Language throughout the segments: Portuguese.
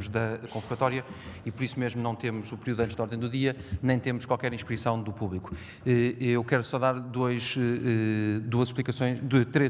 termos da convocatória e por isso mesmo não temos o período antes da ordem do dia, nem temos qualquer inscrição do público. Eu quero só dar duas explicações,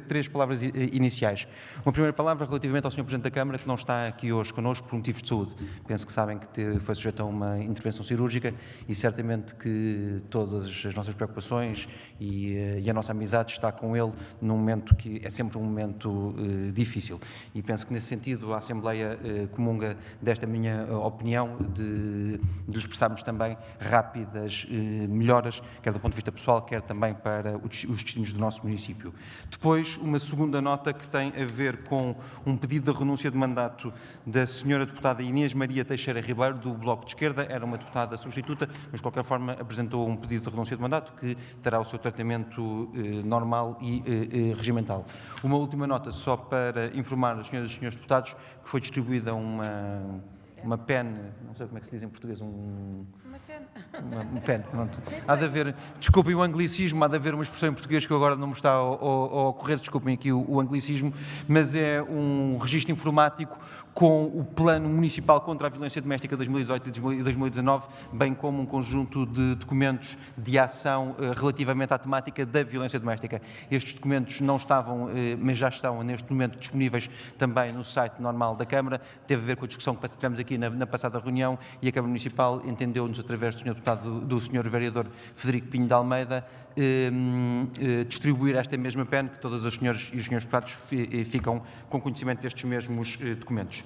três palavras iniciais. Uma primeira palavra relativamente ao Sr. Presidente da Câmara, que não está aqui hoje connosco por motivos de saúde. Penso que sabem que foi sujeito a uma intervenção cirúrgica e certamente que todas as nossas preocupações e a nossa amizade está com ele num momento que é sempre um momento difícil. E penso que nesse sentido a Assembleia comunga desta minha opinião de lhe expressarmos também rápidas melhoras, quer do ponto de vista pessoal, quer também para os destinos do nosso município. Depois, uma segunda nota que tem a ver com um pedido de renúncia de mandato da senhora deputada Inês Maria Teixeira Ribeiro, do Bloco de Esquerda. Era uma deputada substituta, mas de qualquer forma apresentou um pedido de renúncia de mandato que terá o seu tratamento normal e regimental. Uma última nota, só para informar as senhoras e senhores deputados, que foi distribuída uma pen, não sei como é que se diz em português, uma pen, pronto. Há de haver, desculpem o anglicismo, há de haver uma expressão em português que agora não me está a ocorrer, desculpem aqui o anglicismo, mas é um registro informático com o Plano Municipal contra a Violência Doméstica 2018 e 2019, bem como um conjunto de documentos de ação relativamente à temática da violência doméstica. Estes documentos não estavam, mas já estão neste momento disponíveis também no site normal da Câmara. Teve a ver com a discussão que tivemos aqui na passada reunião e a Câmara Municipal entendeu-nos, através do Sr. Deputado, do Sr. Vereador Frederico Pinho de Almeida, distribuir esta mesma PEN, que todas as senhoras e os senhores deputados ficam com conhecimento destes mesmos documentos.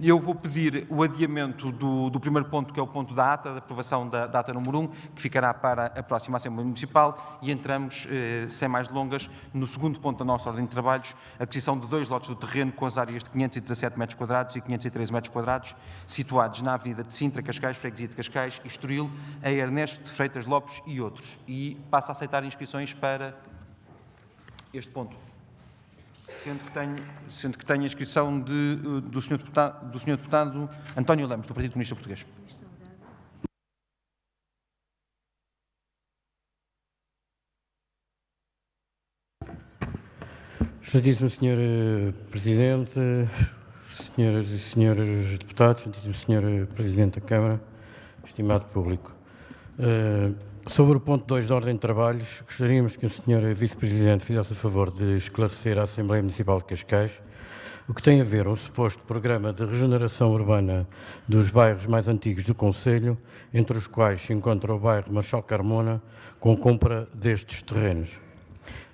Eu vou pedir o adiamento do primeiro ponto, que é o ponto da ata, da aprovação da ata número 1, que ficará para a próxima Assembleia Municipal, e entramos, sem mais delongas, no segundo ponto da nossa ordem de trabalhos, a aquisição de 2 lotes do terreno com as áreas de 517 metros quadrados e 513 metros quadrados, situados na Avenida de Sintra, Cascais, Freguesia de Cascais e Estoril, a Ernesto de Freitas Lopes e outros. E passo a aceitar inscrições para este ponto. Sendo que tenho a inscrição do Sr. Deputado António Lemos, do Partido Comunista Português. Excelentíssimo Sr. Presidente, senhoras e senhores deputados, excelentíssimo Sr. Presidente da Câmara, estimado público. Sobre o ponto 2 da ordem de trabalhos, gostaríamos que o Sr. Vice-Presidente fizesse o favor de esclarecer à Assembleia Municipal de Cascais o que tem a ver um suposto programa de regeneração urbana dos bairros mais antigos do concelho, entre os quais se encontra o bairro Marchal Carmona, com compra destes terrenos.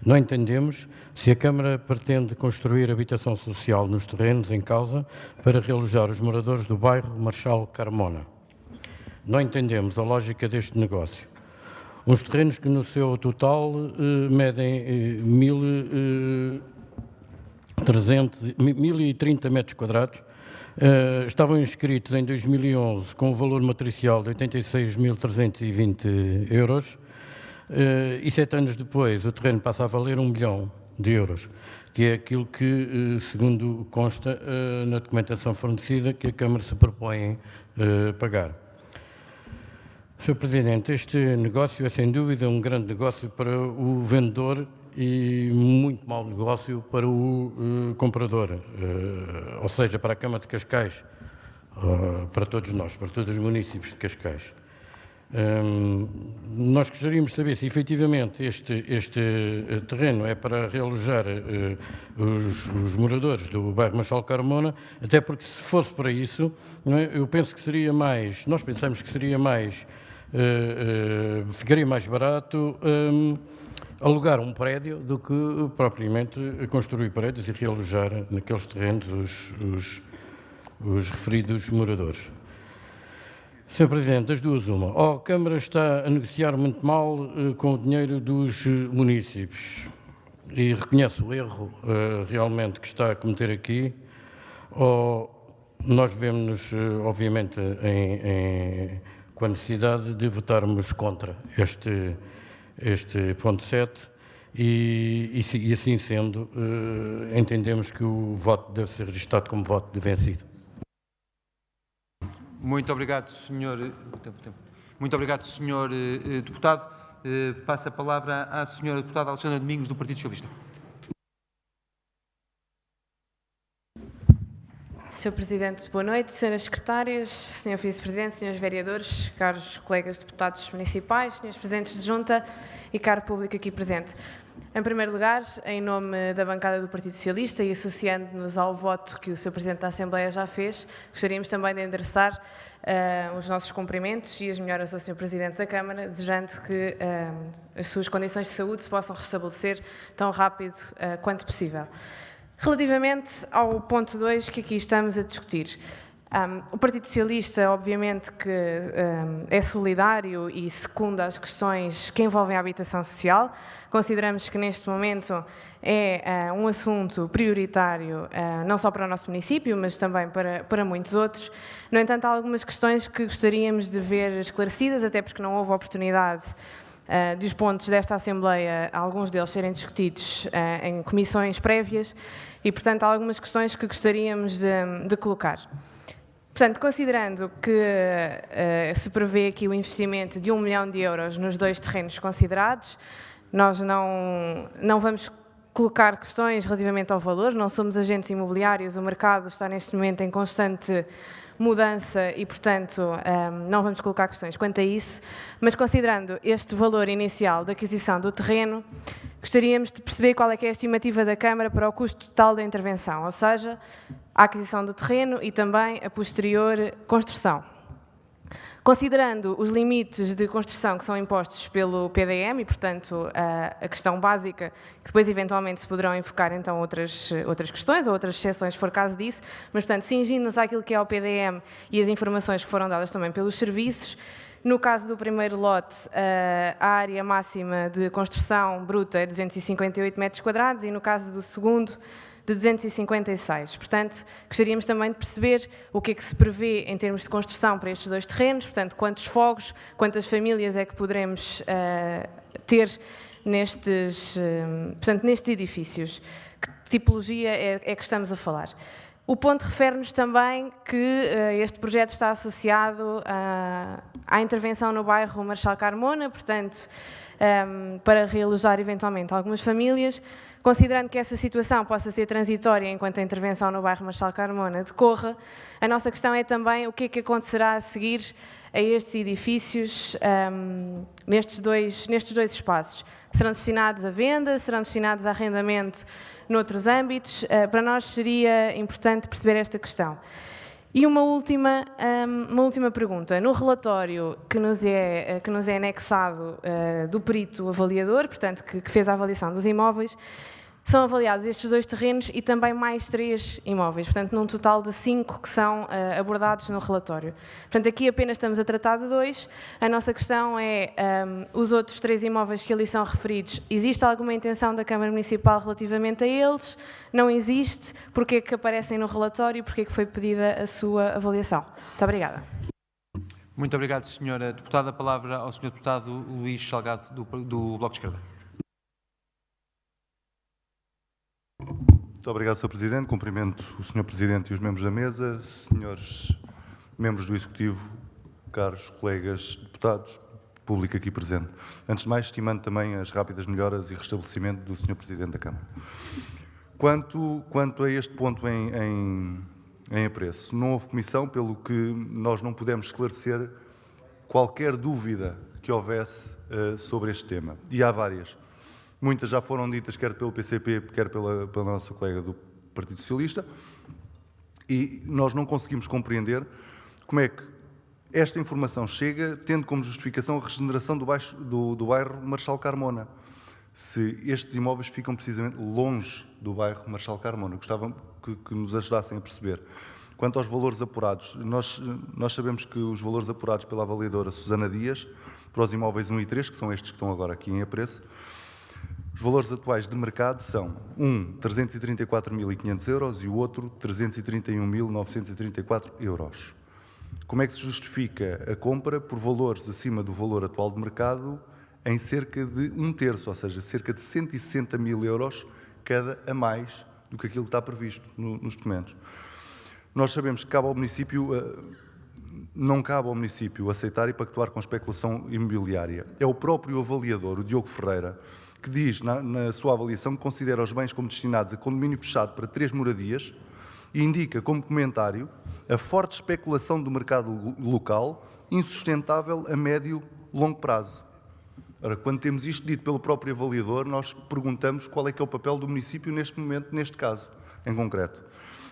Não entendemos se a Câmara pretende construir habitação social nos terrenos em causa para realojar os moradores do bairro Marchal Carmona. Não entendemos a lógica deste negócio. Uns terrenos que no seu total medem 1.030 metros quadrados, estavam inscritos em 2011 com um valor matricial de 86.320 euros e 7 anos depois o terreno passa a valer 1 milhão de euros, que é aquilo que, segundo consta na documentação fornecida, que a Câmara se propõe pagar. Sr. Presidente, este negócio é sem dúvida um grande negócio para o vendedor e muito mau negócio para o comprador, ou seja, para a Câmara de Cascais, para todos nós, para todos os municípios de Cascais. Nós gostaríamos de saber se efetivamente este terreno é para realojar os moradores do bairro Marchal Carmona, até porque se fosse para isso, não é, eu penso que seria mais, nós pensamos que seria mais, ficaria mais barato alugar um prédio do que propriamente construir prédios e realojar naqueles terrenos os referidos moradores. Sr. Presidente, das duas uma. A Câmara está a negociar muito mal com o dinheiro dos municípios e reconhece o erro realmente que está a cometer aqui, ou nós vemos-nos, obviamente, com a necessidade de votarmos contra este ponto 7 e assim sendo, entendemos que o voto deve ser registado como voto de vencido. Muito obrigado, Sr. Muito obrigado, Sr. Deputado. Passo a palavra à Sra. Deputada Alexandra Domingos, do Partido Socialista. Sr. Presidente, boa noite. Senhoras Secretárias, Sr. Vice-Presidente, Srs. Vereadores, caros colegas deputados municipais, Srs. Presidentes de Junta e caro público aqui presente. Em primeiro lugar, em nome da bancada do Partido Socialista e associando-nos ao voto que o Sr. Presidente da Assembleia já fez, gostaríamos também de endereçar os nossos cumprimentos e as melhoras ao Sr. Presidente da Câmara, desejando que as suas condições de saúde se possam restabelecer tão rápido quanto possível. Relativamente ao ponto 2 que aqui estamos a discutir, o Partido Socialista, obviamente, que é solidário e secunda as questões que envolvem a habitação social. Consideramos que neste momento é um assunto prioritário, não só para o nosso município, mas também para muitos outros. No entanto, há algumas questões que gostaríamos de ver esclarecidas, até porque não houve oportunidade dos pontos desta Assembleia, alguns deles serem discutidos em comissões prévias e, portanto, há algumas questões que gostaríamos de colocar. Portanto, considerando que se prevê aqui o investimento de 1 milhão de euros nos 2 terrenos considerados, nós não vamos colocar questões relativamente ao valor, não somos agentes imobiliários, o mercado está neste momento em constante mudança e, portanto, não vamos colocar questões quanto a isso, mas considerando este valor inicial da aquisição do terreno, gostaríamos de perceber qual é que é a estimativa da Câmara para o custo total da intervenção, ou seja, a aquisição do terreno e também a posterior construção. Considerando os limites de construção que são impostos pelo PDM e, portanto, a questão básica, que depois eventualmente se poderão enfocar então outras questões ou outras exceções, se for caso disso, mas, portanto, cingindo-nos àquilo que é o PDM e as informações que foram dadas também pelos serviços, no caso do primeiro lote, a área máxima de construção bruta é 258 metros quadrados e no caso do segundo, de 256. Portanto, gostaríamos também de perceber o que é que se prevê em termos de construção para estes 2 terrenos, portanto, quantos fogos, quantas famílias é que poderemos ter nestes edifícios. Que tipologia é que estamos a falar? O ponto refere-nos também que este projeto está associado à intervenção no bairro Marechal Carmona, portanto, para realojar eventualmente algumas famílias. Considerando que essa situação possa ser transitória enquanto a intervenção no bairro Marechal Carmona decorra, a nossa questão é também o que é que acontecerá a seguir a estes edifícios, nestes dois espaços. Serão destinados à venda, serão destinados a arrendamento noutros âmbitos? Para nós seria importante perceber esta questão. E uma última pergunta. No relatório que nos é anexado do perito avaliador, portanto, que fez a avaliação dos imóveis, são avaliados estes 2 terrenos e também mais 3 imóveis, portanto, num total de 5 que são abordados no relatório. Portanto, aqui apenas estamos a tratar de 2. A nossa questão é, os outros 3 imóveis que ali são referidos, existe alguma intenção da Câmara Municipal relativamente a eles? Não existe? Porquê que aparecem no relatório e porquê que foi pedida a sua avaliação? Muito obrigada. Muito obrigado, Sra. Deputada. A palavra ao Sr. Deputado Luís Salgado, do Bloco de Esquerda. Muito obrigado, Sr. Presidente. Cumprimento o Sr. Presidente e os membros da mesa, senhores membros do Executivo, caros colegas deputados, público aqui presente. Antes de mais, estimando também as rápidas melhoras e restabelecimento do Sr. Presidente da Câmara. Quanto a este ponto em apreço, não houve comissão, pelo que nós não pudemos esclarecer qualquer dúvida que houvesse sobre este tema. E há várias. Muitas já foram ditas, quer pelo PCP, quer pela nossa colega do Partido Socialista, e nós não conseguimos compreender como é que esta informação chega, tendo como justificação a regeneração do bairro Marechal Carmona, se estes imóveis ficam precisamente longe do bairro Marechal Carmona. Gostava que nos ajudassem a perceber. Quanto aos valores apurados, nós sabemos que os valores apurados pela avaliadora Susana Dias, para os imóveis 1 e 3, que são estes que estão agora aqui em apreço, os valores atuais de mercado são 334.500 euros e o outro 331.934 euros. Como é que se justifica a compra por valores acima do valor atual de mercado em cerca de 1/3, ou seja, cerca de 160 mil euros cada a mais do que aquilo que está previsto nos documentos? Nós sabemos que não cabe ao município aceitar e pactuar com especulação imobiliária. É o próprio avaliador, o Diogo Ferreira, que diz na sua avaliação que considera os bens como destinados a condomínio fechado para 3 moradias e indica como comentário a forte especulação do mercado local, insustentável a médio e longo prazo. Ora, quando temos isto dito pelo próprio avaliador, nós perguntamos qual é que é o papel do município neste momento, neste caso, em concreto.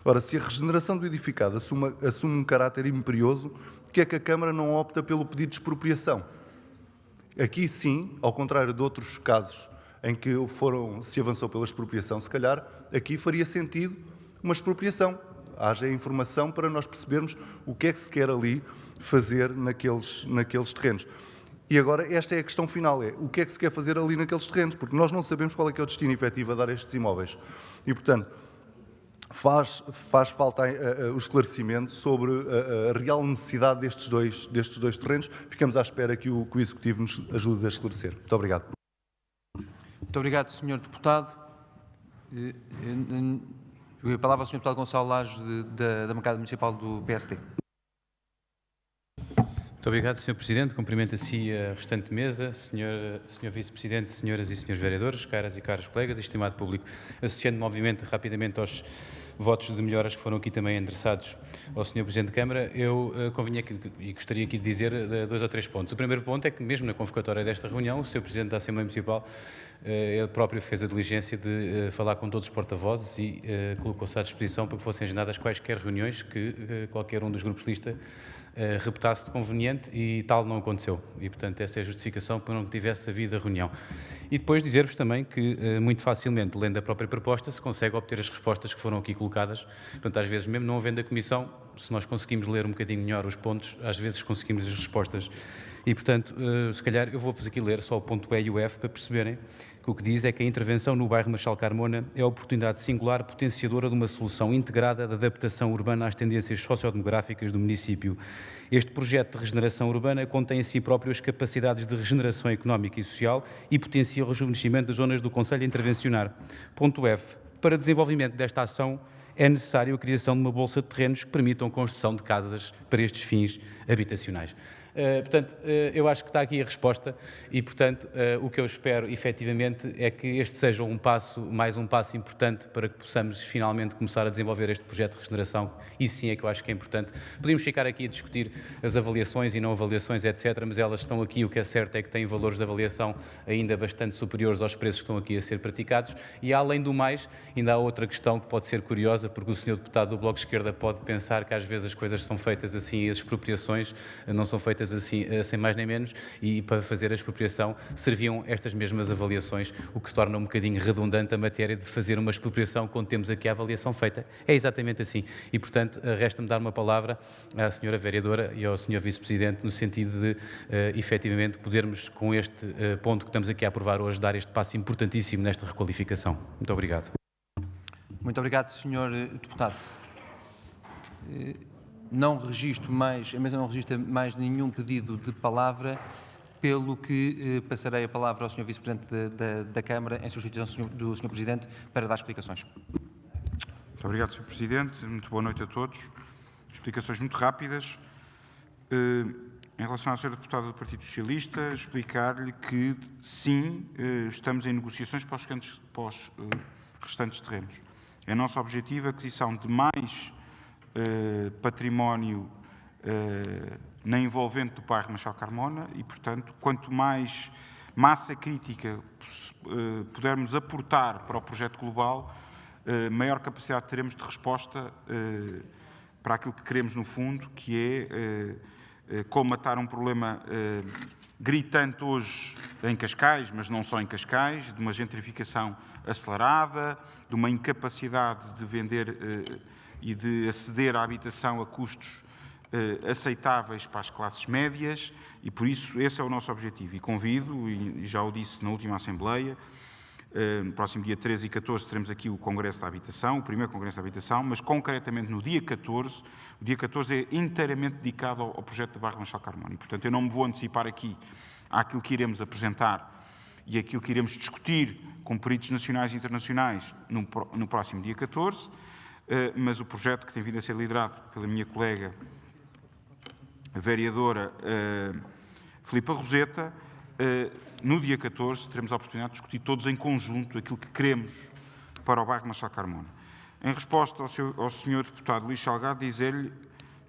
Ora, se a regeneração do edificado assume um caráter imperioso, porque é que a Câmara não opta pelo pedido de expropriação? Aqui sim, ao contrário de outros casos em que se avançou pela expropriação, se calhar aqui faria sentido uma expropriação. Haja informação para nós percebermos o que é que se quer ali fazer naqueles terrenos. E agora esta é a questão final, o que é que se quer fazer ali naqueles terrenos, porque nós não sabemos qual é que é o destino efetivo a dar a estes imóveis. E, portanto, faz falta o esclarecimento sobre a real necessidade destes dois terrenos. Ficamos à espera que o Executivo nos ajude a esclarecer. Muito obrigado. Muito obrigado, Sr. Deputado. A palavra ao Sr. Deputado Gonçalo Laje, da bancada municipal do PSD. Muito obrigado, Sr. Presidente. Cumprimento a si e a restante mesa, Sr. Vice-Presidente, senhoras e senhores vereadores, caras e caros colegas, estimado público. Associando-me, obviamente, rapidamente aos votos de melhoras que foram aqui também endereçados ao Sr. Presidente da Câmara, eu convinha aqui, e gostaria aqui de dizer 2 ou 3 pontos. O primeiro ponto é que, mesmo na convocatória desta reunião, o Sr. Presidente da Assembleia Municipal, ele próprio fez a diligência de falar com todos os porta-vozes e colocou-se à disposição para que fossem agendadas quaisquer reuniões que qualquer um dos grupos de lista reputasse de conveniente, e tal não aconteceu. E, portanto, essa é a justificação para não que tivesse havido a reunião. E depois dizer-vos também que, muito facilmente, lendo a própria proposta, se consegue obter as respostas que foram aqui colocadas. Portanto, às vezes, mesmo não havendo a comissão, se nós conseguimos ler um bocadinho melhor os pontos, às vezes conseguimos as respostas. E, portanto, se calhar, eu vou-vos aqui ler só o ponto E e o F para perceberem que o que diz é que a intervenção no bairro Machel Carmona é a oportunidade singular potenciadora de uma solução integrada de adaptação urbana às tendências sociodemográficas do município. Este projeto de regeneração urbana contém em si próprio as capacidades de regeneração económica e social e potencia o rejuvenescimento das zonas do concelho a intervencionar. Ponto F. Para desenvolvimento desta ação, é necessário a criação de uma bolsa de terrenos que permitam a construção de casas para estes fins habitacionais. Portanto, eu acho que está aqui a resposta e, portanto, o que eu espero, efetivamente, é que este seja mais um passo importante para que possamos finalmente começar a desenvolver este projeto de regeneração. Isso sim é que eu acho que é importante. Podíamos ficar aqui a discutir as avaliações e não avaliações, etc., mas elas estão aqui, o que é certo é que têm valores de avaliação ainda bastante superiores aos preços que estão aqui a ser praticados e, além do mais, ainda há outra questão que pode ser curiosa, porque o Sr. Deputado do Bloco de Esquerda pode pensar que às vezes as coisas são feitas assim e as expropriações não são feitas assim, sem mais nem menos, e para fazer a expropriação serviam estas mesmas avaliações, o que se torna um bocadinho redundante a matéria de fazer uma expropriação quando temos aqui a avaliação feita. É exatamente assim. E, portanto, resta-me dar uma palavra à Sra. Vereadora e ao Sr. Vice-Presidente no sentido de, efetivamente, podermos, com este ponto que estamos aqui a aprovar hoje, dar este passo importantíssimo nesta requalificação. Muito obrigado. Muito obrigado, Sr. Deputado. Não registro mais, a mesa não registra mais nenhum pedido de palavra, pelo que passarei a palavra ao Sr. Vice-Presidente da Câmara, em substituição do Sr. Presidente, para dar explicações. Muito obrigado, Sr. Presidente. Muito boa noite a todos. Explicações muito rápidas. Em relação à Sra. Deputada do Partido Socialista, explicar-lhe que, sim, estamos em negociações para os restantes terrenos. É nosso objetivo a aquisição de mais património na envolvente do bairro Machel Carmona e, portanto, quanto mais massa crítica pudermos aportar para o projeto global, maior capacidade teremos de resposta para aquilo que queremos no fundo, que é colmatar um problema gritante hoje em Cascais, mas não só em Cascais, de uma gentrificação acelerada, de uma incapacidade de vender e de aceder à habitação a custos aceitáveis para as classes médias, e por isso esse é o nosso objetivo. E convido, e já o disse na última Assembleia, no próximo dia 13 e 14 teremos aqui o Congresso da Habitação, o primeiro Congresso da Habitação, mas concretamente no dia 14, o dia 14 é inteiramente dedicado ao projeto do bairro Machel Carmona. E, portanto, eu não me vou antecipar aqui àquilo que iremos apresentar e aquilo que iremos discutir com peritos nacionais e internacionais no próximo dia 14, mas o projeto que tem vindo a ser liderado pela minha colega, a vereadora Filipa Roseta, no dia 14 teremos a oportunidade de discutir todos em conjunto aquilo que queremos para o bairro Machel Carmona. Em resposta ao Sr. Deputado Luís Salgado, dizer-lhe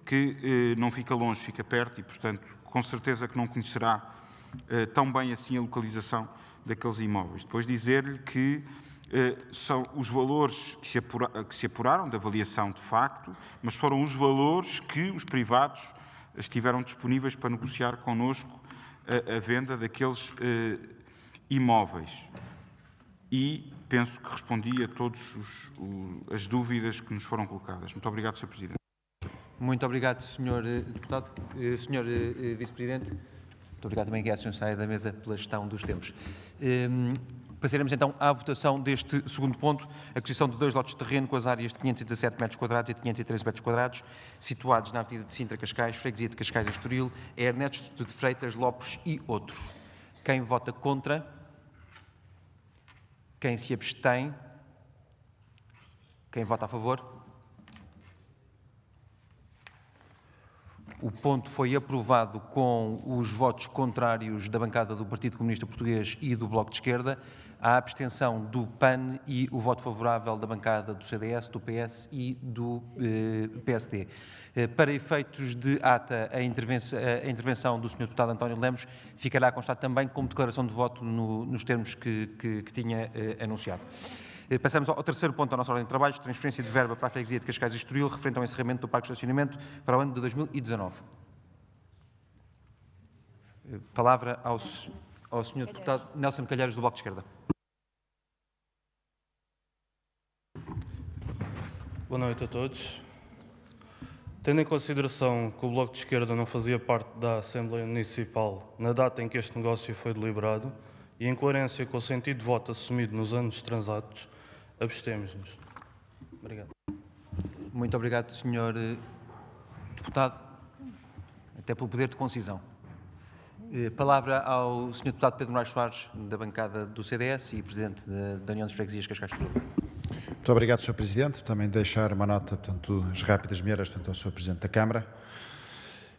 que não fica longe, fica perto e, portanto, com certeza que não conhecerá tão bem assim a localização daqueles imóveis. Depois dizer-lhe que são os valores que se apuraram da avaliação de facto, mas foram os valores que os privados estiveram disponíveis para negociar connosco a venda daqueles imóveis. E penso que respondi a todas as dúvidas que nos foram colocadas. Muito obrigado, Sr. Presidente. Muito obrigado, Sr. Deputado. Sr. Vice-Presidente, muito obrigado também aqui à Sra. Secretária da Mesa pela gestão dos tempos. Passaremos então à votação deste segundo ponto, a aquisição de 2 lotes de terreno com as áreas de 517 metros quadrados e 513 metros quadrados, situados na Avenida de Sintra Cascais, Freguesia de Cascais e Estoril, Ernesto de Freitas Lopes e outros. Quem vota contra? Quem se abstém? Quem vota a favor? O ponto foi aprovado com os votos contrários da bancada do Partido Comunista Português e do Bloco de Esquerda, a abstenção do PAN e o voto favorável da bancada do CDS, do PS e do PSD. Para efeitos de ata, a intervenção do Sr. Deputado António Lemos ficará a constar também como declaração de voto nos termos que tinha anunciado. Passamos ao terceiro ponto da nossa ordem de trabalhos, transferência de verba para a Freguesia de Cascais e Estoril, referente ao encerramento do Parque de Estacionamento para o ano de 2019. Palavra ao Sr. Deputado Nelson Calheiros, do Bloco de Esquerda. Boa noite a todos. Tendo em consideração que o Bloco de Esquerda não fazia parte da Assembleia Municipal na data em que este negócio foi deliberado e em coerência com o sentido de voto assumido nos anos transatos, abstemos-nos. Obrigado. Muito obrigado, Sr. Deputado, até pelo poder de concisão. Palavra ao Sr. Deputado Pedro Moraes Soares, da bancada do CDS e Presidente da União de Freguesias Cascais de Estoril. Muito obrigado, Sr. Presidente. Também deixar uma nota, portanto, as rápidas melhoras, portanto, ao Sr. Presidente da Câmara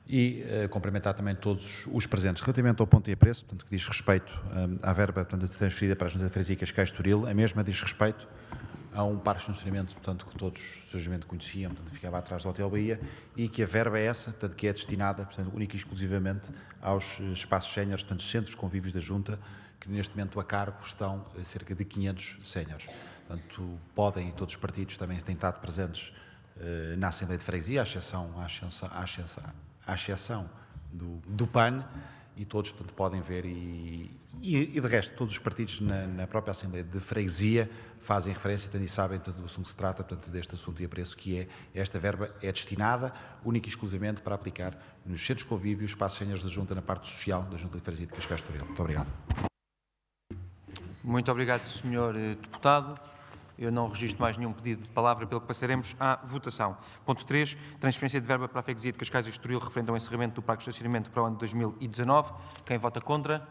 e cumprimentar também todos os presentes. Relativamente ao ponto e a preço, portanto, que diz respeito à verba, portanto, transferida para a Junta de Freguesia Cascais de Estoril, a mesma diz respeito a um parque de estacionamento, portanto, que todos seguramente conheciam, portanto, ficava atrás do Hotel Bahia, e que a verba é essa, portanto, que é destinada, portanto, única e exclusivamente aos espaços séniores, portanto, centros de convívios da Junta, que neste momento a cargo estão cerca de 500 séniores. Portanto, podem, e todos os partidos também têm estado presentes na Assembleia de Freguesia, à exceção do PAN, e todos, portanto, podem ver, e de resto, todos os partidos na própria Assembleia de Freguesia fazem referência, portanto, e sabem, portanto, do assunto que se trata, portanto, deste assunto e a preço, que é, esta verba é destinada, única e exclusivamente, para aplicar nos centros de convívio, espaços séniores da Junta, na parte social da Junta de Freguesia de Cascais de Estoril. Muito obrigado. Muito obrigado, Sr. Deputado. Eu não registro mais nenhum pedido de palavra, pelo que passaremos à votação. Ponto 3, transferência de verba para a Freguesia de Cascais e Estoril, referente ao encerramento do Parque de Estacionamento para o ano de 2019. Quem vota contra?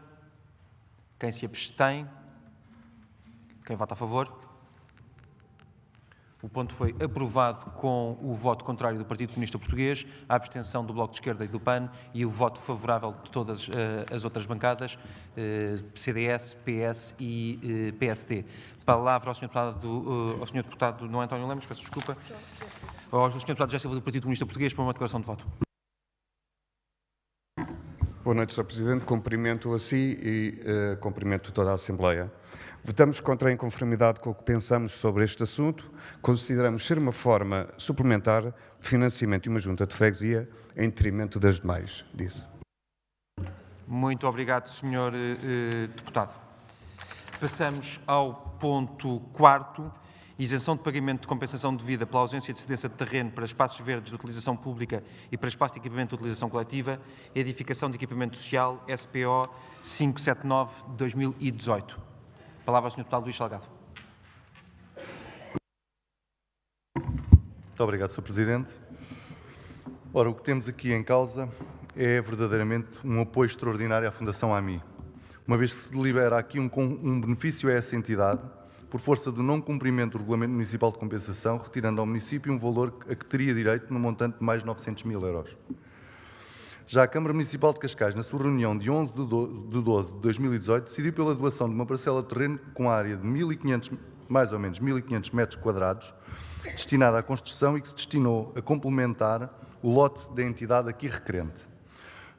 Quem se abstém? Quem vota a favor? O ponto foi aprovado com o voto contrário do Partido Comunista Português, a abstenção do Bloco de Esquerda e do PAN e o voto favorável de todas as outras bancadas, CDS, PS e PSD. Palavra ao Sr. Deputado não António Lemos, peço desculpa, ao Sr. Deputado José Silva do Partido Comunista Português para uma declaração de voto. Boa noite, Sr. Presidente. Cumprimento a si e cumprimento toda a Assembleia. Votamos contra a inconformidade com o que pensamos sobre este assunto. Consideramos ser uma forma suplementar de financiamento de uma junta de freguesia em detrimento das demais, disse. Muito obrigado, Sr. Deputado. Passamos ao ponto 4º, isenção de pagamento de compensação devida pela ausência de cedência de terreno para espaços verdes de utilização pública e para espaço de equipamento de utilização coletiva, edificação de equipamento social, SPO 579-2018. Palavra ao Sr. Deputado Luís Salgado. Muito obrigado, Sr. Presidente. Ora, o que temos aqui em causa é verdadeiramente um apoio extraordinário à Fundação AMI, uma vez que se delibera aqui um benefício a essa entidade, por força do não cumprimento do Regulamento Municipal de Compensação, retirando ao município um valor a que teria direito no montante de mais de 900 mil euros. Já a Câmara Municipal de Cascais, na sua reunião de 11 de 12 de 2018, decidiu pela doação de uma parcela de terreno com área de mais ou menos 1.500 metros quadrados, destinada à construção e que se destinou a complementar o lote da entidade aqui requerente.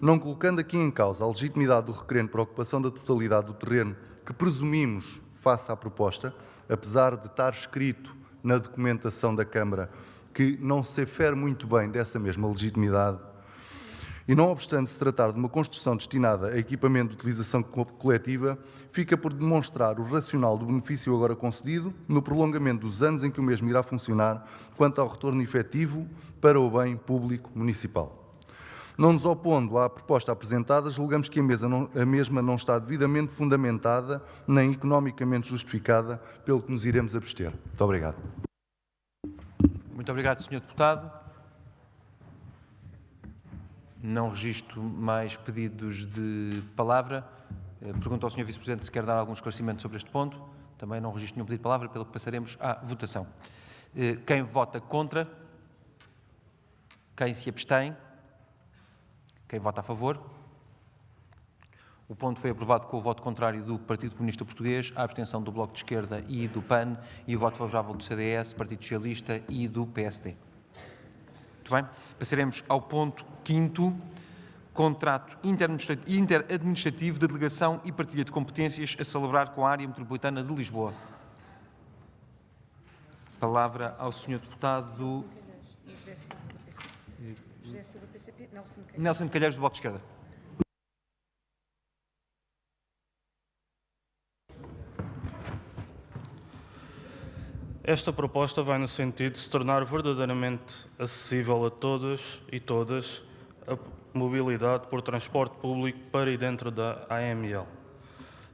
Não colocando aqui em causa a legitimidade do requerente para a ocupação da totalidade do terreno que presumimos face à proposta, apesar de estar escrito na documentação da Câmara que não se refere muito bem dessa mesma legitimidade, e não obstante se tratar de uma construção destinada a equipamento de utilização coletiva, fica por demonstrar o racional do benefício agora concedido no prolongamento dos anos em que o mesmo irá funcionar quanto ao retorno efetivo para o bem público municipal. Não nos opondo à proposta apresentada, julgamos que a mesma não está devidamente fundamentada nem economicamente justificada, pelo que nos iremos abster. Muito obrigado. Muito obrigado, Sr. Deputado. Não registro mais pedidos de palavra. Pergunto ao Sr. Vice-Presidente se quer dar algum esclarecimento sobre este ponto. Também não registro nenhum pedido de palavra, pelo que passaremos à votação. Quem vota contra? Quem se abstém? Quem vota a favor? O ponto foi aprovado com o voto contrário do Partido Comunista Português, a abstenção do Bloco de Esquerda e do PAN e o voto favorável do CDS, Partido Socialista e do PSD. Muito bem. Passaremos ao ponto 5º, contrato interadministrativo de delegação e partilha de competências a celebrar com a área metropolitana de Lisboa. Palavra ao Sr. Deputado Nelson Calheiros, do Bloco de Esquerda. Esta proposta vai no sentido de se tornar verdadeiramente acessível a todas e todas a mobilidade por transporte público para e dentro da AML.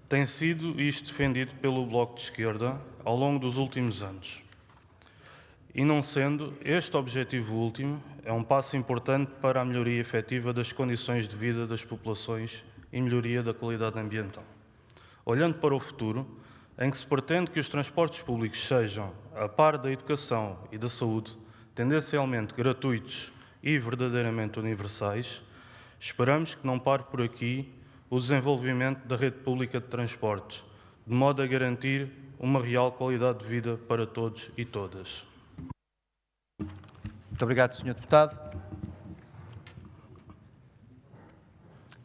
Tem sido isto defendido pelo Bloco de Esquerda ao longo dos últimos anos. E não sendo, este objetivo último é um passo importante para a melhoria efetiva das condições de vida das populações e melhoria da qualidade ambiental. Olhando para o futuro, em que se pretende que os transportes públicos sejam, a par da educação e da saúde, tendencialmente gratuitos e verdadeiramente universais, esperamos que não pare por aqui o desenvolvimento da rede pública de transportes, de modo a garantir uma real qualidade de vida para todos e todas. Muito obrigado, Sr. Deputado.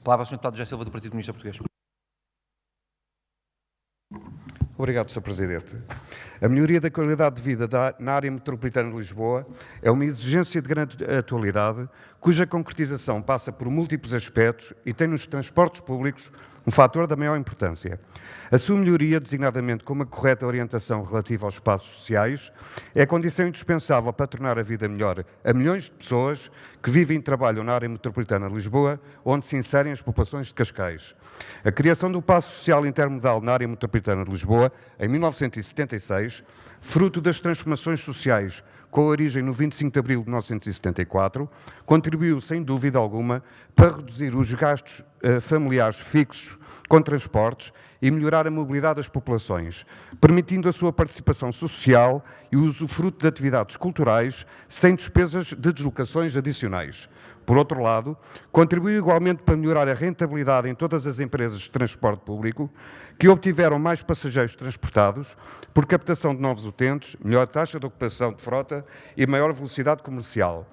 Palavra ao Sr. Deputado José Silva, do Partido Comunista Português. Obrigado, Sr. Presidente. A melhoria da qualidade de vida na área metropolitana de Lisboa é uma exigência de grande atualidade, cuja concretização passa por múltiplos aspectos e tem nos transportes públicos um fator da maior importância. A sua melhoria, designadamente com uma correta orientação relativa aos espaços sociais, é a condição indispensável para tornar a vida melhor a milhões de pessoas que vivem e trabalham na área metropolitana de Lisboa, onde se inserem as populações de Cascais. A criação do Paço Social Intermodal na área metropolitana de Lisboa, em 1976, fruto das transformações sociais com origem no 25 de abril de 1974, contribuiu, sem dúvida alguma, para reduzir os gastos familiares fixos com transportes e melhorar a mobilidade das populações, permitindo a sua participação social e o usufruto de atividades culturais sem despesas de deslocações adicionais. Por outro lado, contribuiu igualmente para melhorar a rentabilidade em todas as empresas de transporte público, que obtiveram mais passageiros transportados por captação de novos utentes, melhor taxa de ocupação de frota e maior velocidade comercial.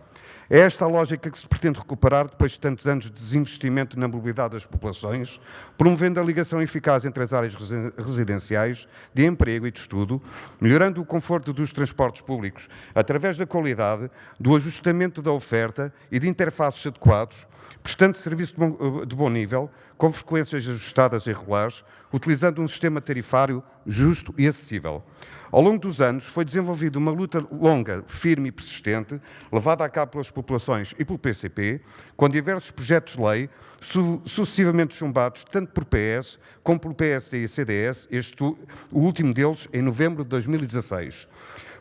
É esta a lógica que se pretende recuperar depois de tantos anos de desinvestimento na mobilidade das populações, promovendo a ligação eficaz entre as áreas residenciais, de emprego e de estudo, melhorando o conforto dos transportes públicos através da qualidade, do ajustamento da oferta e de interfaces adequados, prestando serviço de bom nível, com frequências ajustadas e regulares, utilizando um sistema tarifário justo e acessível. Ao longo dos anos, foi desenvolvida uma luta longa, firme e persistente, levada a cabo pelas populações e pelo PCP, com diversos projetos de lei, sucessivamente chumbados tanto por PS como pelo PSD e CDS, o último deles em novembro de 2016.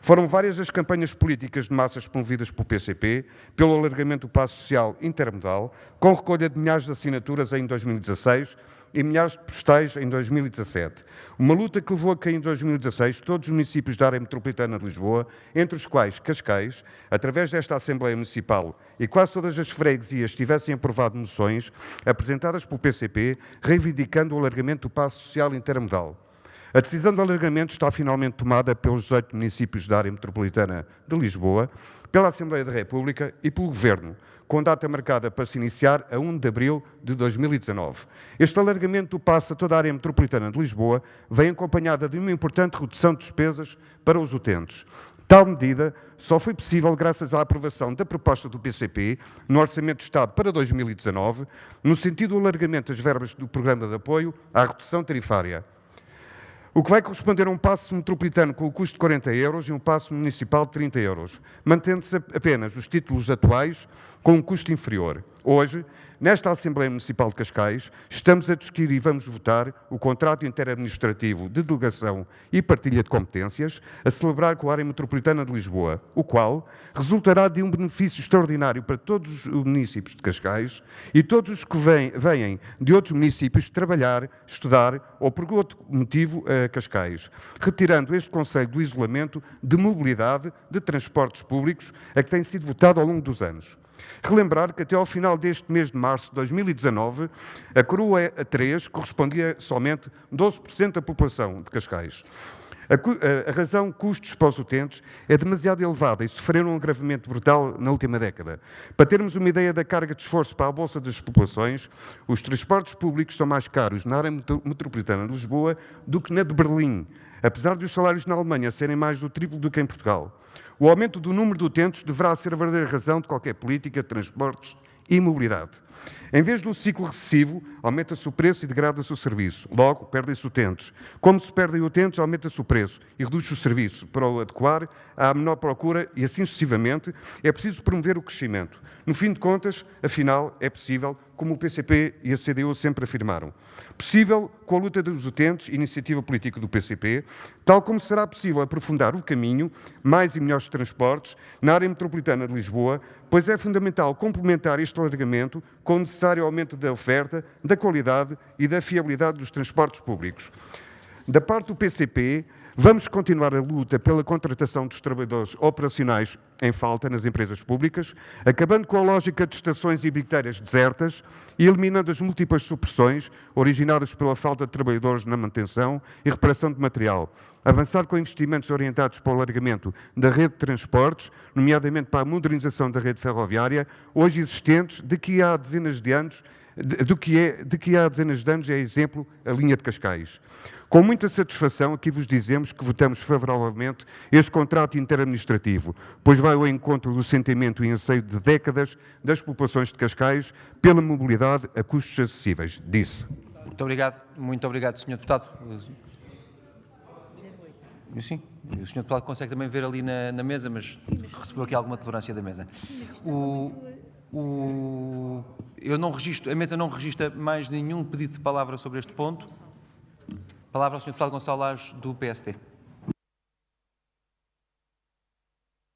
Foram várias as campanhas políticas de massas promovidas pelo PCP, pelo alargamento do Paço Social Intermodal, com recolha de milhares de assinaturas em 2016 e milhares de postais em 2017. Uma luta que levou a que em 2016 todos os municípios da área metropolitana de Lisboa, entre os quais Cascais, através desta Assembleia Municipal e quase todas as freguesias tivessem aprovado moções apresentadas pelo PCP, reivindicando o alargamento do Paço Social Intermodal. A decisão de alargamento está finalmente tomada pelos 18 municípios da área metropolitana de Lisboa, pela Assembleia da República e pelo Governo, com data marcada para se iniciar a 1 de abril de 2019. Este alargamento do passo a toda a área metropolitana de Lisboa vem acompanhada de uma importante redução de despesas para os utentes. Tal medida só foi possível graças à aprovação da proposta do PCP no Orçamento de Estado para 2019, no sentido do alargamento das verbas do Programa de Apoio à redução tarifária, o que vai corresponder a um passo metropolitano com o custo de 40 euros e um passo municipal de 30 euros, mantendo-se apenas os títulos atuais com um custo inferior. Hoje, nesta Assembleia Municipal de Cascais, estamos a discutir e vamos votar o contrato interadministrativo de delegação e partilha de competências a celebrar com a área metropolitana de Lisboa, o qual resultará de um benefício extraordinário para todos os municípios de Cascais e todos os que vêm de outros municípios trabalhar, estudar ou por outro motivo a Cascais, retirando este conceito do isolamento de mobilidade de transportes públicos a que tem sido votado ao longo dos anos. Relembrar que até ao final deste mês de março de 2019, a coroa A3 correspondia somente 12% da população de Cascais. A razão custos para os utentes é demasiado elevada e sofreram um agravamento brutal na última década. Para termos uma ideia da carga de esforço para a bolsa das populações, os transportes públicos são mais caros na área metropolitana de Lisboa do que na de Berlim, apesar de os salários na Alemanha serem mais do triplo do que em Portugal. O aumento do número de utentes deverá ser a verdadeira razão de qualquer política de transportes e mobilidade. Em vez do ciclo recessivo, aumenta-se o preço e degrada-se o serviço. Logo, perdem-se utentes. Como se perdem utentes, aumenta-se o preço e reduz-se o serviço. Para o adequar à menor procura e assim sucessivamente, é preciso promover o crescimento. No fim de contas, afinal, é possível, como o PCP e a CDU sempre afirmaram. Possível com a luta dos utentes, iniciativa política do PCP, tal como será possível aprofundar o caminho, mais e melhores transportes, na área metropolitana de Lisboa, pois é fundamental complementar este alargamento com o necessário aumento da oferta, da qualidade e da fiabilidade dos transportes públicos. Da parte do PCP, vamos continuar a luta pela contratação dos trabalhadores operacionais em falta nas empresas públicas, acabando com a lógica de estações e bilheteiras desertas e eliminando as múltiplas supressões originadas pela falta de trabalhadores na manutenção e reparação de material. Avançar com investimentos orientados para o alargamento da rede de transportes, nomeadamente para a modernização da rede ferroviária, hoje existentes, de que há dezenas de anos é exemplo a linha de Cascais. Com muita satisfação, aqui vos dizemos que votamos favoravelmente este contrato interadministrativo, pois vai ao encontro do sentimento e anseio de décadas das populações de Cascais pela mobilidade a custos acessíveis. Disse. Muito obrigado, Sr. Deputado. Sim, o Sr. Deputado consegue também ver ali na mesa, mas recebeu aqui alguma tolerância da mesa. A mesa não registra mais nenhum pedido de palavra sobre este ponto. Palavra ao Sr. Deputado Gonçalo Lages, do PSD.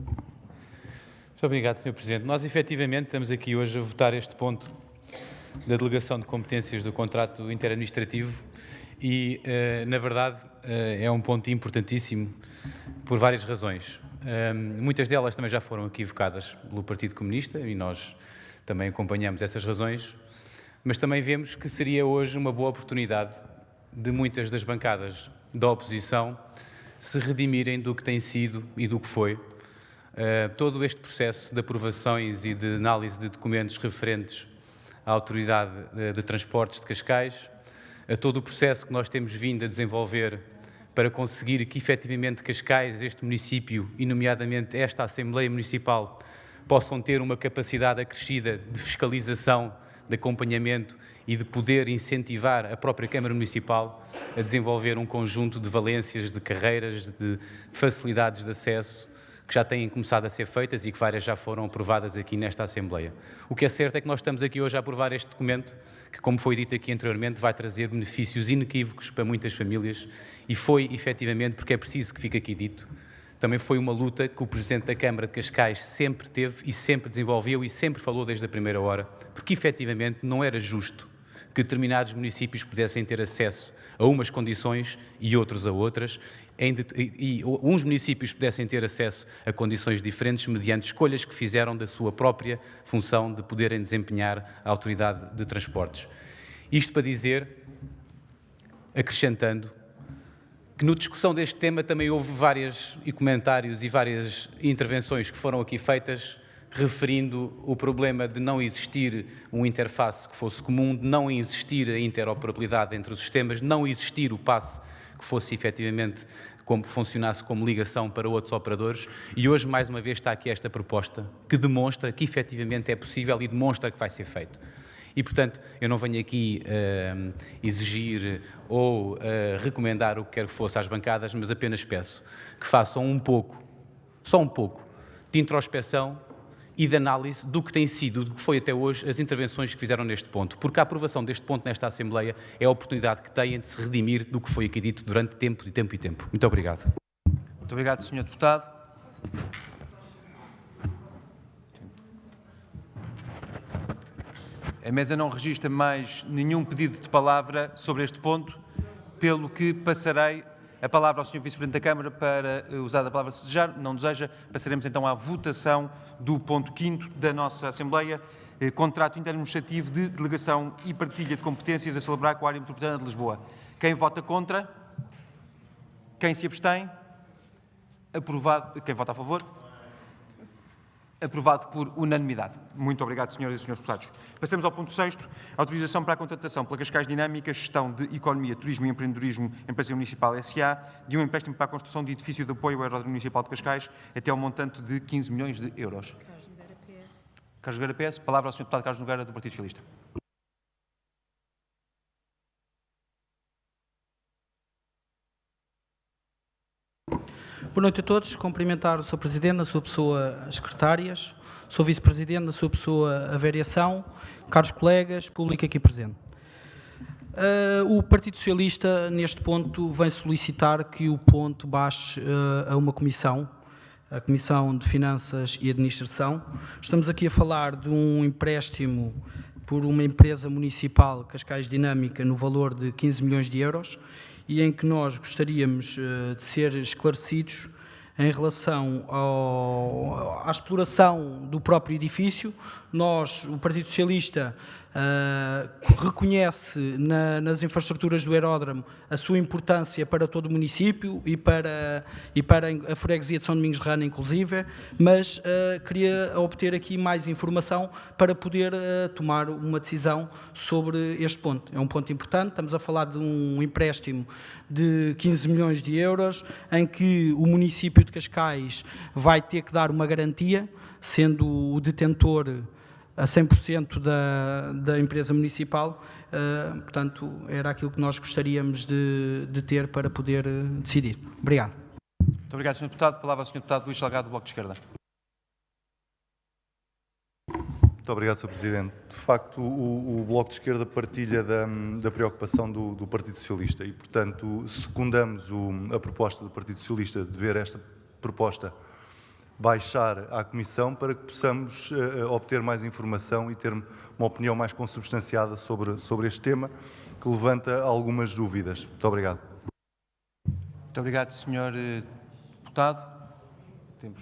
Muito obrigado, Sr. Presidente. Nós, efetivamente, estamos aqui hoje a votar este ponto da delegação de competências do contrato interadministrativo e, na verdade, é um ponto importantíssimo por várias razões. Muitas delas também já foram aqui evocadas pelo Partido Comunista e nós também acompanhamos essas razões, mas também vemos que seria hoje uma boa oportunidade de muitas das bancadas da oposição se redimirem do que tem sido e do que foi todo este processo de aprovações e de análise de documentos referentes à Autoridade de Transportes de Cascais, a todo o processo que nós temos vindo a desenvolver para conseguir que, efetivamente, Cascais, este município e, nomeadamente, esta Assembleia Municipal, possam ter uma capacidade acrescida de fiscalização, de acompanhamento e de poder incentivar a própria Câmara Municipal a desenvolver um conjunto de valências, de carreiras, de facilidades de acesso que já têm começado a ser feitas e que várias já foram aprovadas aqui nesta Assembleia. O que é certo é que nós estamos aqui hoje a aprovar este documento que, como foi dito aqui anteriormente, vai trazer benefícios inequívocos para muitas famílias e foi, efetivamente, porque é preciso que fique aqui dito, também foi uma luta que o Presidente da Câmara de Cascais sempre teve e sempre desenvolveu e sempre falou desde a primeira hora, porque efetivamente não era justo que determinados municípios pudessem ter acesso a umas condições e outros a outras, e uns municípios pudessem ter acesso a condições diferentes mediante escolhas que fizeram da sua própria função de poderem desempenhar a autoridade de transportes. Isto para dizer, acrescentando, que na discussão deste tema também houve vários comentários e várias intervenções que foram aqui feitas referindo o problema de não existir uma interface que fosse comum, de não existir a interoperabilidade entre os sistemas, de não existir o passe que fosse efetivamente como funcionasse como ligação para outros operadores, e hoje mais uma vez está aqui esta proposta que demonstra que efetivamente é possível e demonstra que vai ser feito. E, portanto, eu não venho aqui exigir ou recomendar o que quer que fosse às bancadas, mas apenas peço que façam um pouco, só um pouco, de introspeção e de análise do que tem sido, do que foi até hoje, as intervenções que fizeram neste ponto. Porque a aprovação deste ponto nesta Assembleia é a oportunidade que têm de se redimir do que foi aqui dito durante tempo e tempo e tempo. Muito obrigado. Muito obrigado, Sr. Deputado. A mesa não registra mais nenhum pedido de palavra sobre este ponto, pelo que passarei a palavra ao Sr. Vice-Presidente da Câmara para usar a palavra se desejar. Não deseja, passaremos então à votação do ponto 5º da nossa Assembleia, contrato interadministrativo de delegação e partilha de competências a celebrar com a área metropolitana de Lisboa. Quem vota contra? Quem se abstém? Aprovado. Quem vota a favor? Aprovado por unanimidade. Muito obrigado, senhoras e senhores deputados. Passamos ao ponto 6º, autorização para a contratação pela Cascais Dinâmica, Gestão de Economia, Turismo e Empreendedorismo, Empresa Municipal S.A., de um empréstimo para a construção de edifício de apoio ao Aeródromo Municipal de Cascais, até ao montante de 15 milhões de euros. Carlos Nogueira, PS. Palavra ao senhor deputado Carlos Nogueira, do Partido Socialista. Boa noite a todos. Cumprimentar o Sr. Presidente, na sua pessoa, as secretárias, o Sr. Vice-Presidente, na sua pessoa, a variação, caros colegas, público aqui presente. O Partido Socialista, neste ponto, vem solicitar que o ponto baixe a uma comissão, a Comissão de Finanças e Administração. Estamos aqui a falar de um empréstimo por uma empresa municipal, Cascais Dinâmica, no valor de 15 milhões de euros, e em que nós gostaríamos de ser esclarecidos em relação à exploração do próprio edifício. Nós, o Partido Socialista, reconhece nas infraestruturas do aeródromo a sua importância para todo o município e para a freguesia de São Domingos de Rana, inclusive, mas queria obter aqui mais informação para poder tomar uma decisão sobre este ponto. É um ponto importante, estamos a falar de um empréstimo de 15 milhões de euros, em que o município de Cascais vai ter que dar uma garantia, sendo o detentor a 100% da empresa municipal. Portanto, era aquilo que nós gostaríamos de ter para poder decidir. Obrigado. Muito obrigado, Sr. Deputado. Palavra ao Sr. Deputado Luís Salgado, do Bloco de Esquerda. Muito obrigado, Sr. Presidente. De facto, o Bloco de Esquerda partilha da preocupação do Partido Socialista e, portanto, secundamos a proposta do Partido Socialista de ver esta proposta baixar à Comissão para que possamos obter mais informação e ter uma opinião mais consubstanciada sobre este tema, que levanta algumas dúvidas. Muito obrigado. Muito obrigado, Sr. Deputado. Temos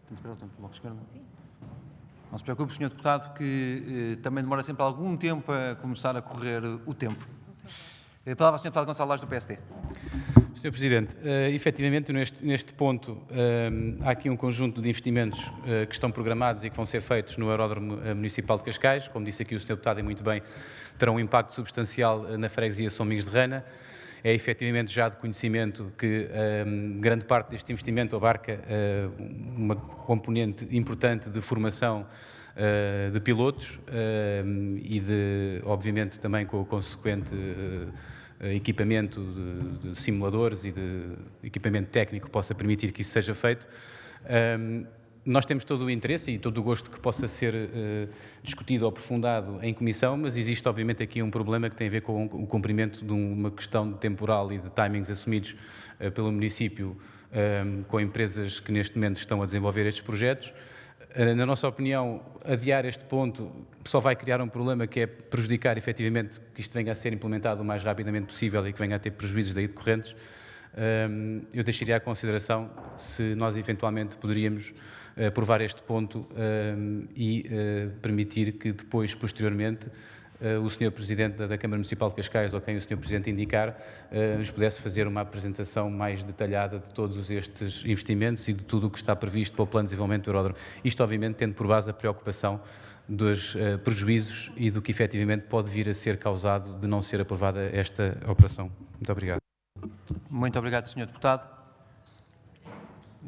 que esperar o tempo do Bloco de Esquerda? Sim. Não se preocupe, Sr. Deputado, que também demora sempre algum tempo a começar a correr o tempo. A palavra ao Sr. Deputado Gonçalo Lages, do PSD. Sr. Presidente, efetivamente neste ponto há aqui um conjunto de investimentos que estão programados e que vão ser feitos no Aeródromo Municipal de Cascais. Como disse aqui o Sr. Deputado e muito bem, terão um impacto substancial na freguesia São Domingos de Rana. É efetivamente já de conhecimento que grande parte deste investimento abarca uma componente importante de formação de pilotos e obviamente também com o consequente equipamento de simuladores e de equipamento técnico que possa permitir que isso seja feito. Nós temos todo o interesse e todo o gosto que possa ser discutido ou aprofundado em comissão, mas existe obviamente aqui um problema que tem a ver com o cumprimento de uma questão temporal e de timings assumidos pelo município com empresas que neste momento estão a desenvolver estes projetos. Na nossa opinião, adiar este ponto só vai criar um problema que é prejudicar efetivamente que isto venha a ser implementado o mais rapidamente possível e que venha a ter prejuízos daí decorrentes. Eu deixaria à consideração se nós eventualmente poderíamos aprovar este ponto e permitir que depois, posteriormente, o Sr. Presidente da Câmara Municipal de Cascais, ou quem o Sr. Presidente indicar, nos pudesse fazer uma apresentação mais detalhada de todos estes investimentos e de tudo o que está previsto para o Plano de Desenvolvimento do Aeródromo. Isto, obviamente, tendo por base a preocupação dos prejuízos e do que efetivamente pode vir a ser causado de não ser aprovada esta operação. Muito obrigado. Muito obrigado, Sr. Deputado.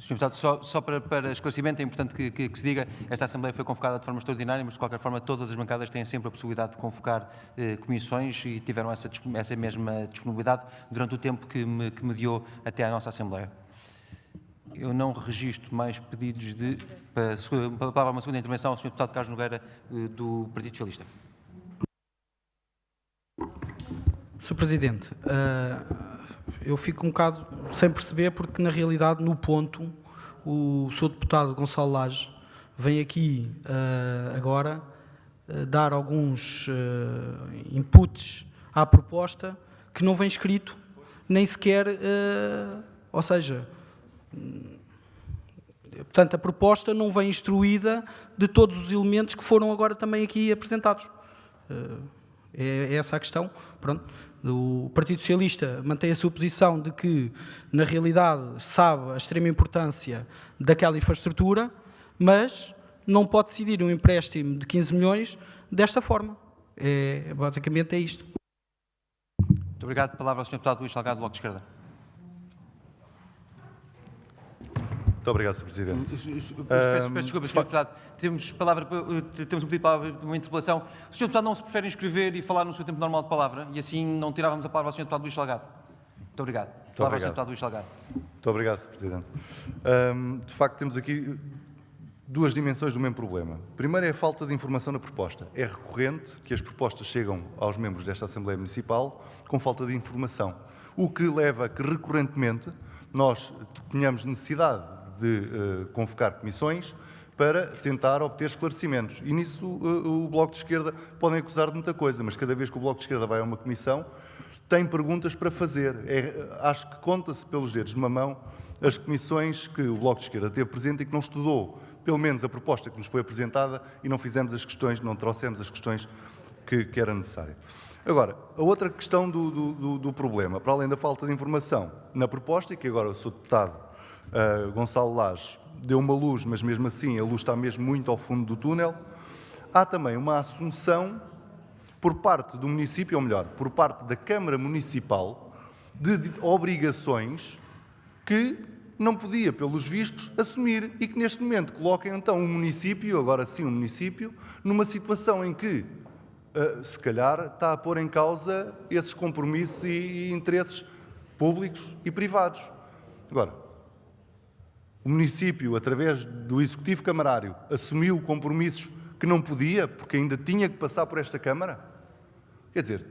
Sr. Deputado, só para esclarecimento, é importante que se diga, esta Assembleia foi convocada de forma extraordinária, mas de qualquer forma todas as bancadas têm sempre a possibilidade de convocar comissões e tiveram essa mesma disponibilidade durante o tempo que mediou até à nossa Assembleia. Eu não registro mais pedidos de palavra uma segunda intervenção ao Sr. Deputado Carlos Nogueira, do Partido Socialista. Sr. Presidente, eu fico um bocado sem perceber porque, na realidade, no ponto, o Sr. Deputado Gonçalo Lage vem aqui agora dar alguns inputs à proposta que não vem escrito, nem sequer, ou seja, portanto, a proposta não vem instruída de todos os elementos que foram agora também aqui apresentados. É essa a questão. Pronto. O Partido Socialista mantém a sua posição de que, na realidade, sabe a extrema importância daquela infraestrutura, mas não pode decidir um empréstimo de 15 milhões desta forma. Basicamente é isto. Muito obrigado. Palavra ao Sr. Deputado Luís Salgado, do Bloco de Esquerda. Muito obrigado, Sr. Presidente. Peço desculpa, Sr. Deputado. Temos um pedido de palavra para uma interpelação. O Sr. Deputado não se prefere inscrever e falar no seu tempo normal de palavra e assim não tirávamos a palavra ao Sr. Deputado Luís Salgado? Muito obrigado. Palavra ao Sr. Deputado Luís Salgado. Muito obrigado, Sr. Presidente. De facto, temos aqui duas dimensões do mesmo problema. Primeiro é a falta de informação na proposta. É recorrente que as propostas chegam aos membros desta Assembleia Municipal com falta de informação, o que leva a que, recorrentemente, nós tenhamos necessidade de convocar comissões para tentar obter esclarecimentos. E nisso o Bloco de Esquerda podem acusar de muita coisa, mas cada vez que o Bloco de Esquerda vai a uma comissão, tem perguntas para fazer. Acho que conta-se pelos dedos de uma mão as comissões que o Bloco de Esquerda teve presente e que não estudou, pelo menos, a proposta que nos foi apresentada e não fizemos as questões, não trouxemos as questões que era necessário. Agora, a outra questão do problema, para além da falta de informação na proposta, e que agora o Sr. Deputado Gonçalo Lage deu uma luz, mas mesmo assim a luz está mesmo muito ao fundo do túnel, há também uma assunção por parte do município, ou melhor, por parte da Câmara Municipal, de obrigações que não podia, pelos vistos, assumir e que neste momento coloquem então o município, agora sim o município, numa situação em que se calhar está a pôr em causa esses compromissos e interesses públicos e privados. Agora, o município, através do Executivo Camarário, assumiu compromissos que não podia, porque ainda tinha que passar por esta Câmara? Quer dizer,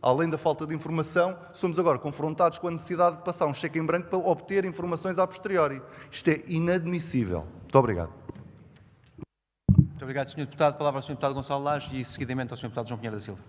além da falta de informação, somos agora confrontados com a necessidade de passar um cheque em branco para obter informações a posteriori. Isto é inadmissível. Muito obrigado. Muito obrigado, Sr. Deputado. Palavra ao Sr. Deputado Gonçalo Lage e, seguidamente, ao Sr. Deputado João Pinheiro da Silva.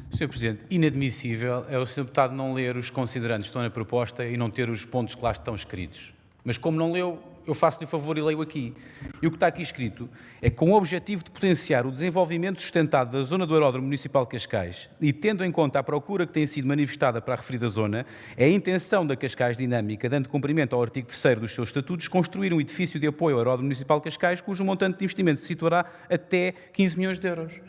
Sr. Presidente, inadmissível é o Sr. Deputado não ler os considerantes que estão na proposta e não ter os pontos que lá estão escritos. Mas como não leu, eu faço-lhe o favor e leio aqui. E o que está aqui escrito é que, com o objetivo de potenciar o desenvolvimento sustentado da zona do Aeródromo Municipal de Cascais e tendo em conta a procura que tem sido manifestada para a referida zona, é a intenção da Cascais Dinâmica, dando cumprimento ao artigo 3º dos seus estatutos, construir um edifício de apoio ao Aeródromo Municipal de Cascais, cujo montante de investimento se situará até 15 milhões de euros.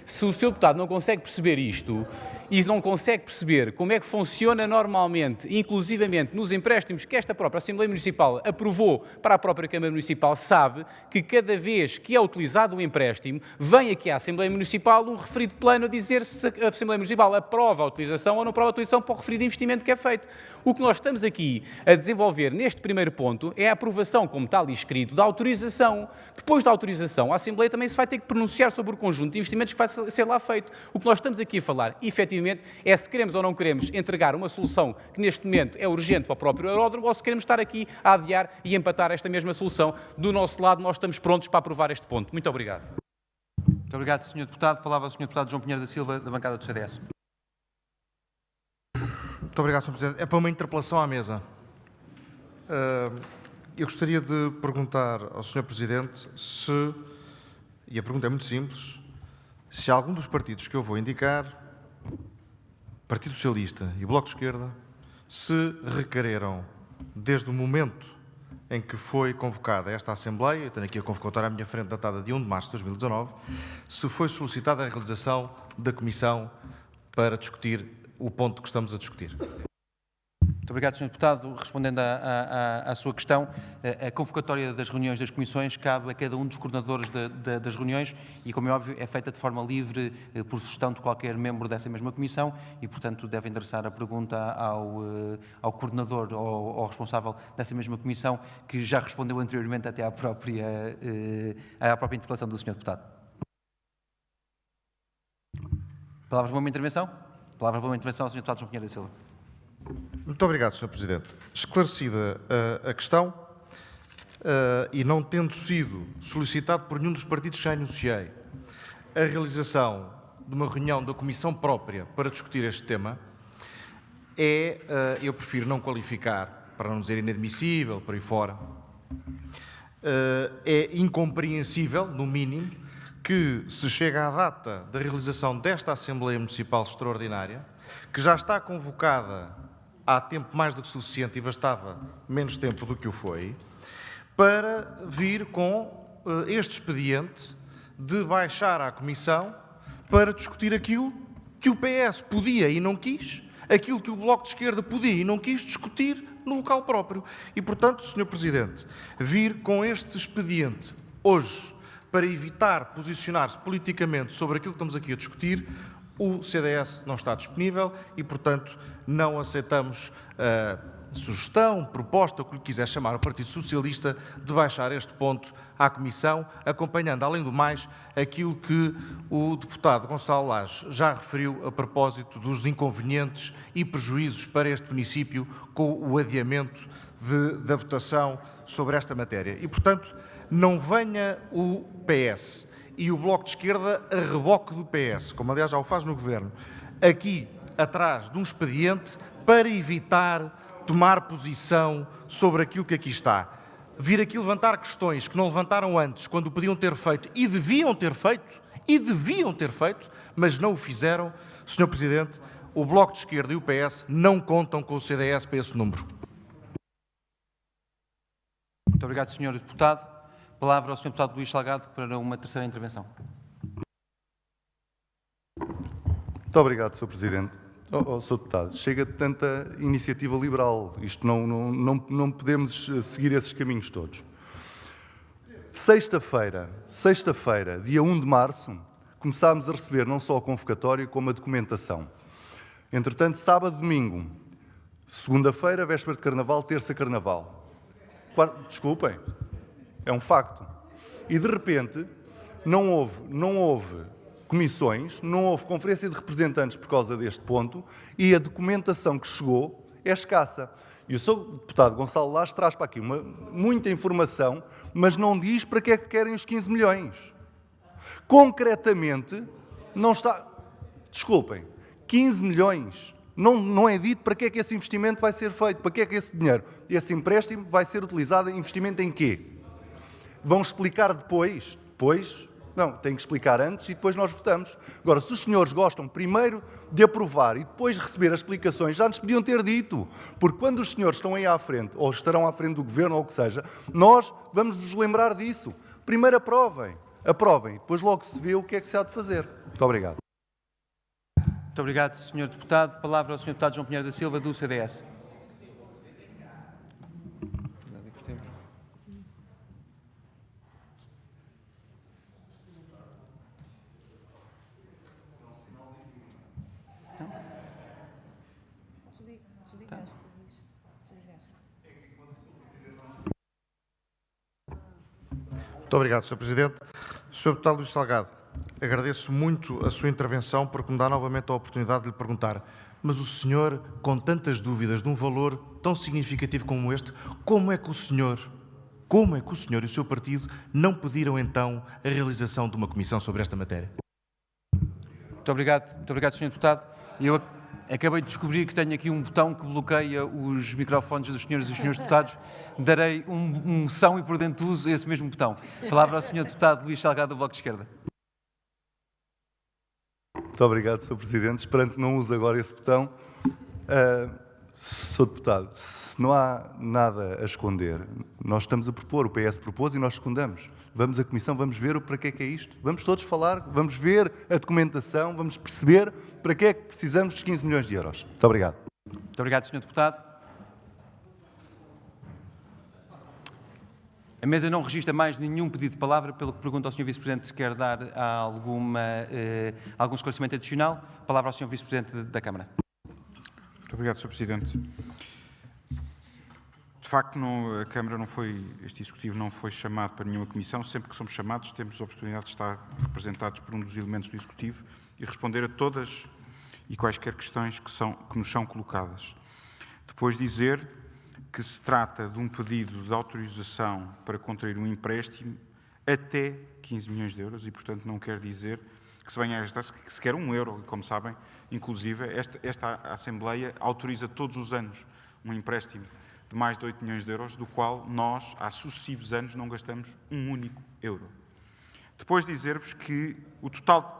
Se o Sr. Deputado não consegue perceber isto e não consegue perceber como é que funciona normalmente, inclusivamente nos empréstimos que esta própria Assembleia Municipal aprovou para a própria Câmara Municipal, sabe que cada vez que é utilizado um empréstimo, vem aqui à Assembleia Municipal um referido plano a dizer se a Assembleia Municipal aprova a utilização ou não aprova a utilização para o referido investimento que é feito. O que nós estamos aqui a desenvolver neste primeiro ponto é a aprovação, como está ali escrito, da autorização. Depois da autorização, a Assembleia também se vai ter que pronunciar sobre o conjunto de investimentos que vai ser lá feito. O que nós estamos aqui a falar, efetivamente, é se queremos ou não queremos entregar uma solução que neste momento é urgente para o próprio aeródromo ou se queremos estar aqui a adiar e empatar esta mesma solução. Do nosso lado, nós estamos prontos para aprovar este ponto. Muito obrigado. Muito obrigado, Sr. Deputado. Palavra ao Sr. Deputado João Pinheiro da Silva, da bancada do CDS. Muito obrigado, Sr. Presidente. É para uma interpelação à mesa. Eu gostaria de perguntar ao Sr. Presidente se, e a pergunta é muito simples, se algum dos partidos que eu vou indicar, Partido Socialista e Bloco de Esquerda, se requereram, desde o momento em que foi convocada esta Assembleia, eu tenho aqui a convocatória à minha frente, datada de 1 de março de 2019, se foi solicitada a realização da comissão para discutir o ponto que estamos a discutir. Muito obrigado, Sr. Deputado. Respondendo à sua questão, a convocatória das reuniões das comissões cabe a cada um dos coordenadores das reuniões e, como é óbvio, é feita de forma livre por sugestão de qualquer membro dessa mesma comissão e, portanto, deve endereçar a pergunta ao coordenador ou ao responsável dessa mesma comissão, que já respondeu anteriormente até à própria interpelação do Sr. Deputado. Palavras para uma intervenção? Palavra para uma intervenção ao Sr. Deputado João Pinheiro da Silva. Muito obrigado, Sr. Presidente. Esclarecida a questão, e não tendo sido solicitado por nenhum dos partidos que já anunciei a realização de uma reunião da Comissão própria para discutir este tema, eu prefiro não qualificar, para não dizer inadmissível, por aí fora, é incompreensível, no mínimo, que se chega à data da realização desta Assembleia Municipal Extraordinária, que já está convocada há tempo mais do que suficiente e bastava menos tempo do que o foi, para vir com este expediente de baixar à Comissão para discutir aquilo que o PS podia e não quis, aquilo que o Bloco de Esquerda podia e não quis discutir no local próprio. E, portanto, Sr. Presidente, vir com este expediente hoje para evitar posicionar-se politicamente sobre aquilo que estamos aqui a discutir, o CDS não está disponível e, portanto, não aceitamos a sugestão, proposta, o que lhe quiser chamar, o Partido Socialista, de baixar este ponto à Comissão, acompanhando, além do mais, aquilo que o deputado Gonçalo Lage já referiu a propósito dos inconvenientes e prejuízos para este município com o adiamento da votação sobre esta matéria. E, portanto, não venha o PS e o Bloco de Esquerda a reboque do PS, como aliás já o faz no Governo, aqui atrás de um expediente para evitar tomar posição sobre aquilo que aqui está. Vir aqui levantar questões que não levantaram antes, quando podiam ter feito e deviam ter feito, mas não o fizeram. Sr. Presidente, o Bloco de Esquerda e o PS não contam com o CDS para esse número. Muito obrigado, Sr. Deputado. Palavra ao Sr. Deputado Luís Salgado para uma terceira intervenção. Muito obrigado, Sr. Presidente. Sr. Deputado, chega de tanta iniciativa liberal. Isto não podemos seguir esses caminhos todos. Sexta-feira, dia 1 de março, começámos a receber não só a convocatória, como a documentação. Entretanto, sábado, domingo, segunda-feira, véspera de Carnaval, terça Carnaval. Desculpem. É um facto. E, de repente, não houve comissões, não houve conferência de representantes por causa deste ponto e a documentação que chegou é escassa. E o Sr. Deputado Gonçalo Lage traz para aqui muita informação, mas não diz para que é que querem os 15 milhões. Concretamente, não está... Desculpem, 15 milhões. Não é dito para que é que esse investimento vai ser feito, para que é que esse dinheiro, esse empréstimo vai ser utilizado em investimento em quê? Vão explicar depois? Depois? Não, tem que explicar antes e depois nós votamos. Agora, se os senhores gostam primeiro de aprovar e depois receber as explicações, já nos podiam ter dito. Porque quando os senhores estão aí à frente, ou estarão à frente do Governo, ou o que seja, nós vamos vos lembrar disso. Primeiro aprovem, depois logo se vê o que é que se há de fazer. Muito obrigado. Muito obrigado, Sr. Deputado. Palavra ao Sr. Deputado João Pinheiro da Silva, do CDS. Muito obrigado, Sr. Presidente. Sr. Deputado Luís Salgado, agradeço muito a sua intervenção porque me dá novamente a oportunidade de lhe perguntar, mas o senhor, com tantas dúvidas de um valor tão significativo como este, como é que o senhor e o seu partido não pediram então a realização de uma comissão sobre esta matéria? Muito obrigado, Sr. Deputado. Eu acabei de descobrir que tenho aqui um botão que bloqueia os microfones dos senhores e dos senhores deputados. Darei um som e por dentro uso esse mesmo botão. Palavra ao Sr. Deputado Luís Salgado, do Bloco de Esquerda. Muito obrigado, Sr. Presidente. Esperando que não use agora esse botão. Sr. Deputado, se não há nada a esconder, nós estamos a propor, o PS propôs e nós escondemos. Vamos à Comissão, vamos ver para que é isto. Vamos todos falar, vamos ver a documentação, vamos perceber para que é que precisamos dos 15 milhões de euros. Muito obrigado. Muito obrigado, Sr. Deputado. A mesa não registra mais nenhum pedido de palavra, pelo que pergunto ao Sr. Vice-Presidente se quer dar algum esclarecimento adicional. Palavra ao Sr. Vice-Presidente da Câmara. Muito obrigado, Sr. Presidente. De facto, a Câmara este Executivo não foi chamado para nenhuma comissão. Sempre que somos chamados, temos a oportunidade de estar representados por um dos elementos do Executivo e responder a todas e quaisquer questões que nos são colocadas. Depois dizer que se trata de um pedido de autorização para contrair um empréstimo até 15 milhões de euros e, portanto, não quer dizer que se venha a gastar sequer €1. E, como sabem, inclusive, esta Assembleia autoriza todos os anos um empréstimo de mais de 8 milhões de euros, do qual nós, há sucessivos anos, não gastamos um único euro. Depois dizer-vos que o total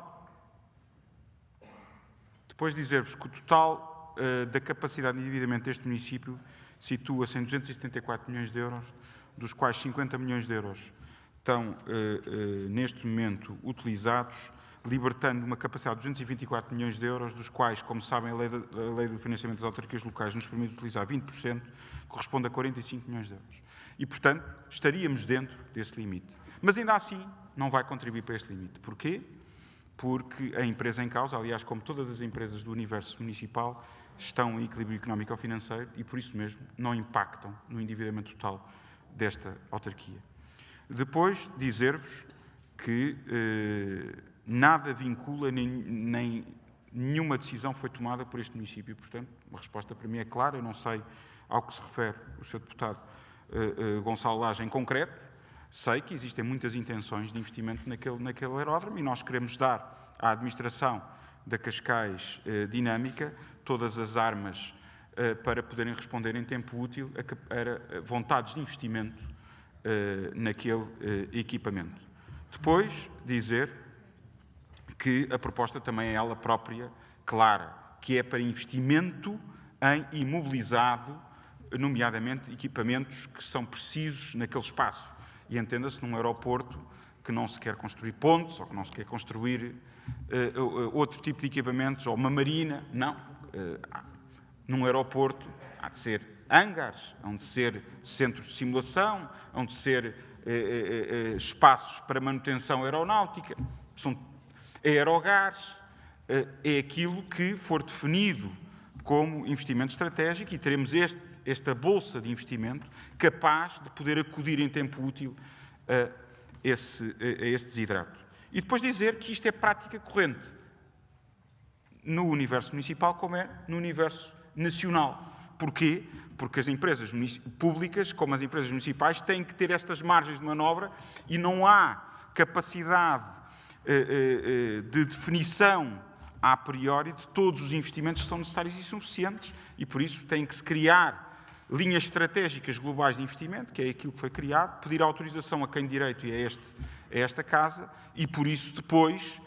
da capacidade de endividamento deste município situa-se em 274 milhões de euros, dos quais 50 milhões de euros estão, neste momento, utilizados, libertando uma capacidade de 224 milhões de euros, dos quais, como sabem, a lei do financiamento das autarquias locais nos permite utilizar 20%, corresponde a 45 milhões de euros. E, portanto, estaríamos dentro desse limite. Mas, ainda assim, não vai contribuir para este limite. Porquê? Porque a empresa em causa, aliás, como todas as empresas do universo municipal, estão em equilíbrio económico ou financeiro e, por isso mesmo, não impactam no endividamento total desta autarquia. Depois, dizer-vos que nada vincula, nem nenhuma decisão foi tomada por este município. Portanto, a resposta para mim é clara. Eu não sei ao que se refere o Sr. Deputado Gonçalo Lage em concreto. Sei que existem muitas intenções de investimento naquele aeródromo e nós queremos dar à administração da Cascais Dinâmica todas as armas para poderem responder em tempo útil a vontades de investimento naquele equipamento. Depois, dizer que a proposta também é ela própria clara, que é para investimento em imobilizado, nomeadamente equipamentos que são precisos naquele espaço. E entenda-se num aeroporto que não se quer construir pontes ou que não se quer construir outro tipo de equipamentos, ou uma marina, não. Num aeroporto há de ser hangares, hão de ser centros de simulação, hão de ser espaços para manutenção aeronáutica, são aerogares, é aquilo que for definido como investimento estratégico e teremos esta bolsa de investimento capaz de poder acudir em tempo útil a esse desidrato. E depois dizer que isto é prática corrente no universo municipal como é no universo nacional. Porquê? Porque as empresas públicas, como as empresas municipais, têm que ter estas margens de manobra e não há capacidade de definição a priori de todos os investimentos que são necessários e suficientes e, por isso, tem que se criar linhas estratégicas globais de investimento, que é aquilo que foi criado, pedir autorização a quem de direito e a esta Casa e, por isso, depois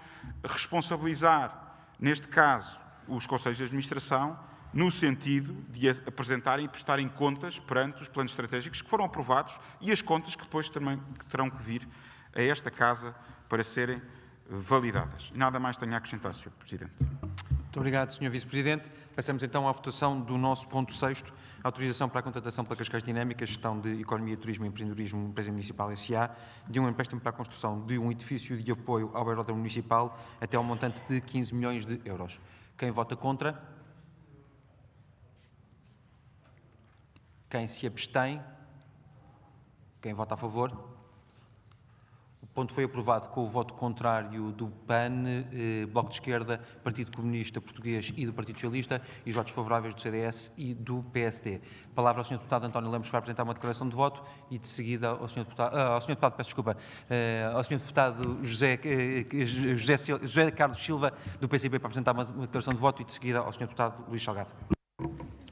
responsabilizar, neste caso, os Conselhos de Administração, no sentido de apresentarem e prestarem contas perante os planos estratégicos que foram aprovados e as contas que depois também terão que vir a esta Casa para serem validadas. Nada mais tenho a acrescentar, Sr. Presidente. Muito obrigado, Sr. Vice-Presidente. Passamos então à votação do nosso ponto 6º, autorização para a contratação pela Cascais Dinâmica, gestão de Economia, Turismo e Empreendedorismo, Empresa Municipal S.A., de um empréstimo para a construção de um edifício de apoio ao aeródromo municipal até ao montante de 15 milhões de euros. Quem vota contra? Quem se abstém? Quem vota a favor? O ponto foi aprovado com o voto contrário do PAN, Bloco de Esquerda, Partido Comunista Português e do Partido Socialista e os votos favoráveis do CDS e do PSD. Palavra ao Sr. Deputado António Lemos para apresentar uma declaração de voto e de seguida ao Sr. Deputado José Carlos Silva do PCP para apresentar uma declaração de voto e de seguida ao Sr. Deputado Luís Salgado.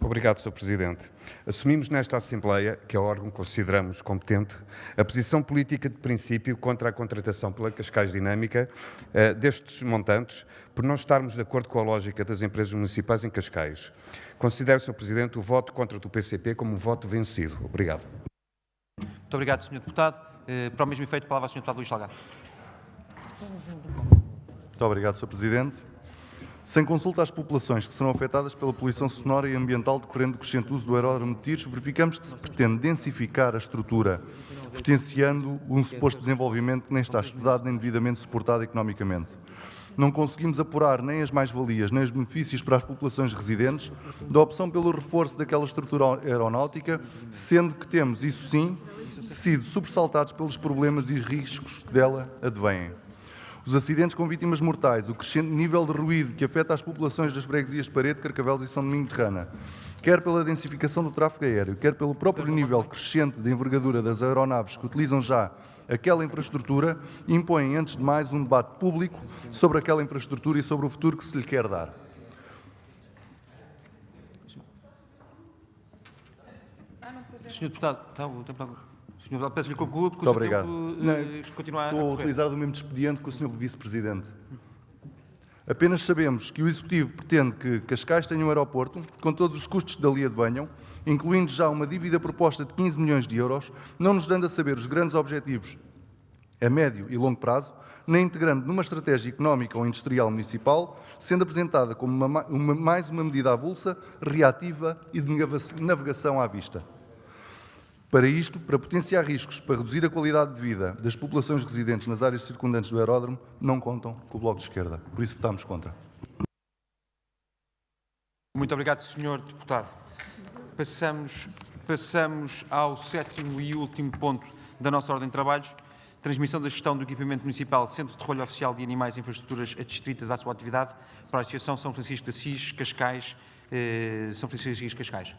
Obrigado, Sr. Presidente. Assumimos nesta Assembleia, que é o órgão que consideramos competente, a posição política de princípio contra a contratação pela Cascais Dinâmica destes montantes, por não estarmos de acordo com a lógica das empresas municipais em Cascais. Considero, Sr. Presidente, o voto contra do PCP como um voto vencido. Obrigado. Muito obrigado, Sr. Deputado. Para o mesmo efeito, a palavra ao Sr. Deputado Luís Salgado. Muito obrigado, Sr. Presidente. Sem consulta às populações que serão afetadas pela poluição sonora e ambiental decorrente do crescente uso do aeródromo de Tiros, verificamos que se pretende densificar a estrutura, potenciando um suposto desenvolvimento que nem está estudado nem devidamente suportado economicamente. Não conseguimos apurar nem as mais-valias nem os benefícios para as populações residentes da opção pelo reforço daquela estrutura aeronáutica, sendo que temos, isso sim, sido sobressaltados pelos problemas e riscos que dela advêm. Os acidentes com vítimas mortais, o crescente nível de ruído que afeta as populações das freguesias de Parede, Carcavelos e São Domingo de Rana, quer pela densificação do tráfego aéreo, quer pelo próprio nível crescente de envergadura das aeronaves que utilizam já aquela infraestrutura, impõem, antes de mais, um debate público sobre aquela infraestrutura e sobre o futuro que se lhe quer dar. Sr. Deputado, peço-lhe concluir, porque Muito o seu obrigado. tempo continua a Estou a correr. utilizar o mesmo expediente que o Sr. Vice-Presidente. Apenas sabemos que o Executivo pretende que Cascais tenha um aeroporto, com todos os custos que dali advenham, incluindo já uma dívida proposta de 15 milhões de euros, não nos dando a saber os grandes objetivos a médio e longo prazo, nem integrando numa estratégia económica ou industrial municipal, sendo apresentada como mais uma medida avulsa, reativa e de navegação à vista. Para isto, para potenciar riscos, para reduzir a qualidade de vida das populações residentes nas áreas circundantes do aeródromo, não contam com o Bloco de Esquerda. Por isso votamos contra. Muito obrigado, Sr. Deputado. Passamos ao 7º e último ponto da nossa ordem de trabalhos. Transmissão da gestão do equipamento municipal Centro de Rolho Oficial de Animais e Infraestruturas adstritas à sua atividade para a Associação São Francisco de Assis, Cascais, São Francisco de Assis, Cascais.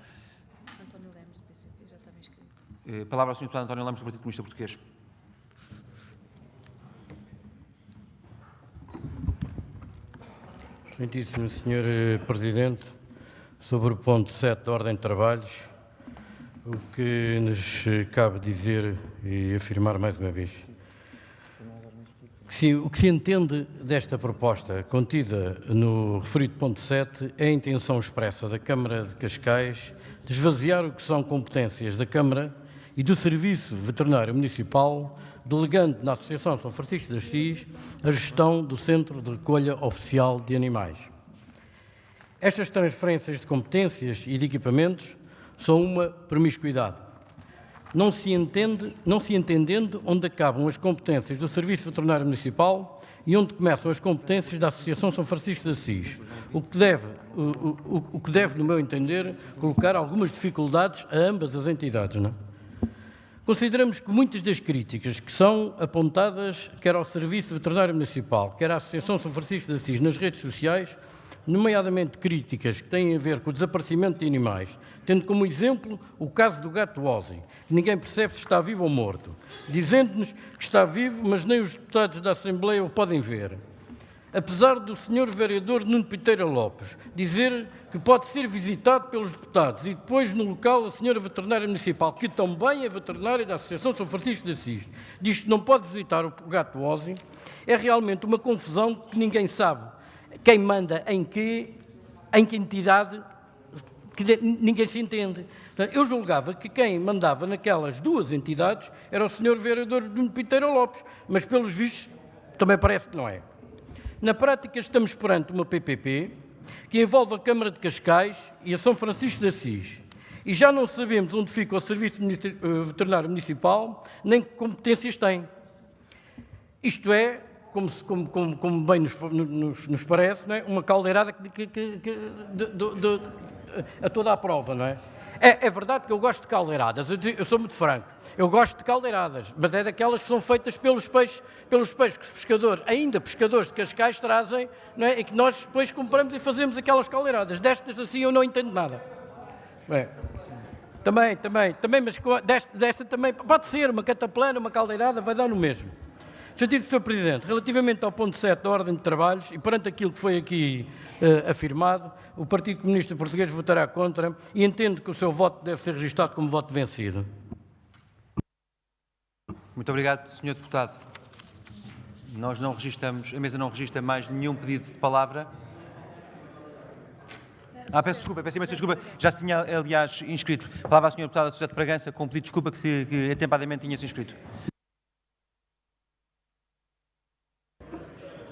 Palavra ao Sr. Deputado António Lemos, do Partido Comunista Português. Excelentíssimo Sr. Presidente, sobre o ponto 7 da ordem de trabalhos, o que nos cabe dizer e afirmar mais uma vez. O que se entende desta proposta contida no referido ponto 7 é a intenção expressa da Câmara de Cascais de esvaziar o que são competências da Câmara e do Serviço Veterinário Municipal, delegando na Associação São Francisco de Assis a gestão do Centro de Recolha Oficial de Animais. Estas transferências de competências e de equipamentos são uma promiscuidade. Não se entendendo onde acabam as competências do Serviço Veterinário Municipal e onde começam as competências da Associação São Francisco de Assis, o que deve, no meu entender, colocar algumas dificuldades a ambas as entidades, não é? Consideramos que muitas das críticas que são apontadas, quer ao Serviço Veterinário Municipal, quer à Associação São Francisco de Assis, nas redes sociais, nomeadamente críticas que têm a ver com o desaparecimento de animais, tendo como exemplo o caso do gato Ozzy, que ninguém percebe se está vivo ou morto, dizendo-nos que está vivo, mas nem os deputados da Assembleia o podem ver. Apesar do Sr. Vereador Nuno Piteira Lopes dizer que pode ser visitado pelos deputados e depois no local a Sra. Veterinária Municipal, que também é veterinária da Associação São Francisco de Assis, diz que não pode visitar o gato Ozzy, é realmente uma confusão que ninguém sabe quem manda em que entidade, que ninguém se entende. Eu julgava que quem mandava naquelas duas entidades era o Sr. Vereador Nuno Piteira Lopes, mas pelos vistos também parece que não é. Na prática, estamos perante uma PPP que envolve a Câmara de Cascais e a São Francisco de Assis. E já não sabemos onde fica o Serviço Veterinário Municipal, nem que competências tem. Isto é, como bem nos parece, não é? Uma caldeirada a toda a prova, não é? É verdade que eu gosto de caldeiradas, eu sou muito franco, eu gosto de caldeiradas, mas é daquelas que são feitas pelos peixes que os pescadores, ainda pescadores de Cascais, trazem, não é? E que nós depois compramos e fazemos aquelas caldeiradas. Destas assim eu não entendo nada. Também, mas desta também, pode ser uma cataplana, uma caldeirada, vai dar no mesmo. Sentido Sr. Presidente, relativamente ao ponto 7 da ordem de trabalhos e perante aquilo que foi aqui afirmado, o Partido Comunista Português votará contra e entendo que o seu voto deve ser registado como voto vencido. Muito obrigado, Sr. Deputado. Nós não registramos, a mesa não registra mais nenhum pedido de palavra. Peço desculpa, peço imensa desculpa. Já se tinha, aliás, inscrito. Palavra à Sra. Deputada Suzete de Bragança com pedido de desculpa que atempadamente tinha-se inscrito.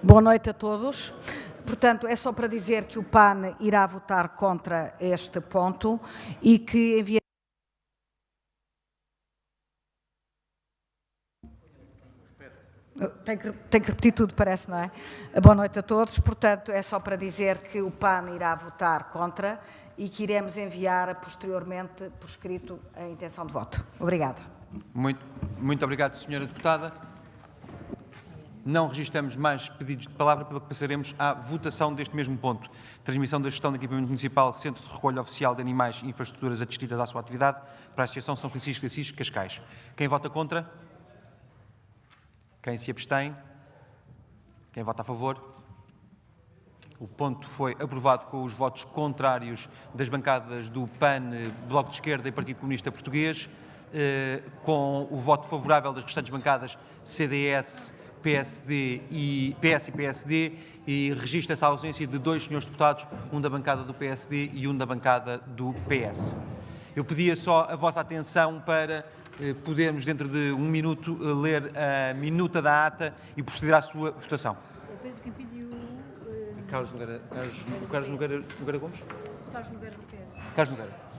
Boa noite a todos. Portanto, é só para dizer que o PAN irá votar contra este ponto e que envia... Tem que repetir tudo, parece, não é? Boa noite a todos. Portanto, é só para dizer que o PAN irá votar contra e que iremos enviar posteriormente por escrito a intenção de voto. Obrigada. Muito obrigado, Sra. Deputada. Não registramos mais pedidos de palavra, pelo que passaremos à votação deste mesmo ponto. Transmissão da gestão do equipamento municipal, Centro de Recolha Oficial de Animais e Infraestruturas adscritas à sua atividade para a Associação São Francisco de Assis, Cascais. Quem vota contra? Quem se abstém? Quem vota a favor? O ponto foi aprovado com os votos contrários das bancadas do PAN, Bloco de Esquerda e Partido Comunista Português, com o voto favorável das restantes bancadas CDS, PS e PSD, e registra-se a ausência de 2 senhores deputados, um da bancada do PSD e um da bancada do PS. Eu pedia só a vossa atenção para podermos, dentro de 1 minuto, ler a minuta da ata e proceder à sua votação. O Pedro quem pediu... Carlos Nogueira Gomes? Carlos Nogueira do PS. Carlos Nogueira.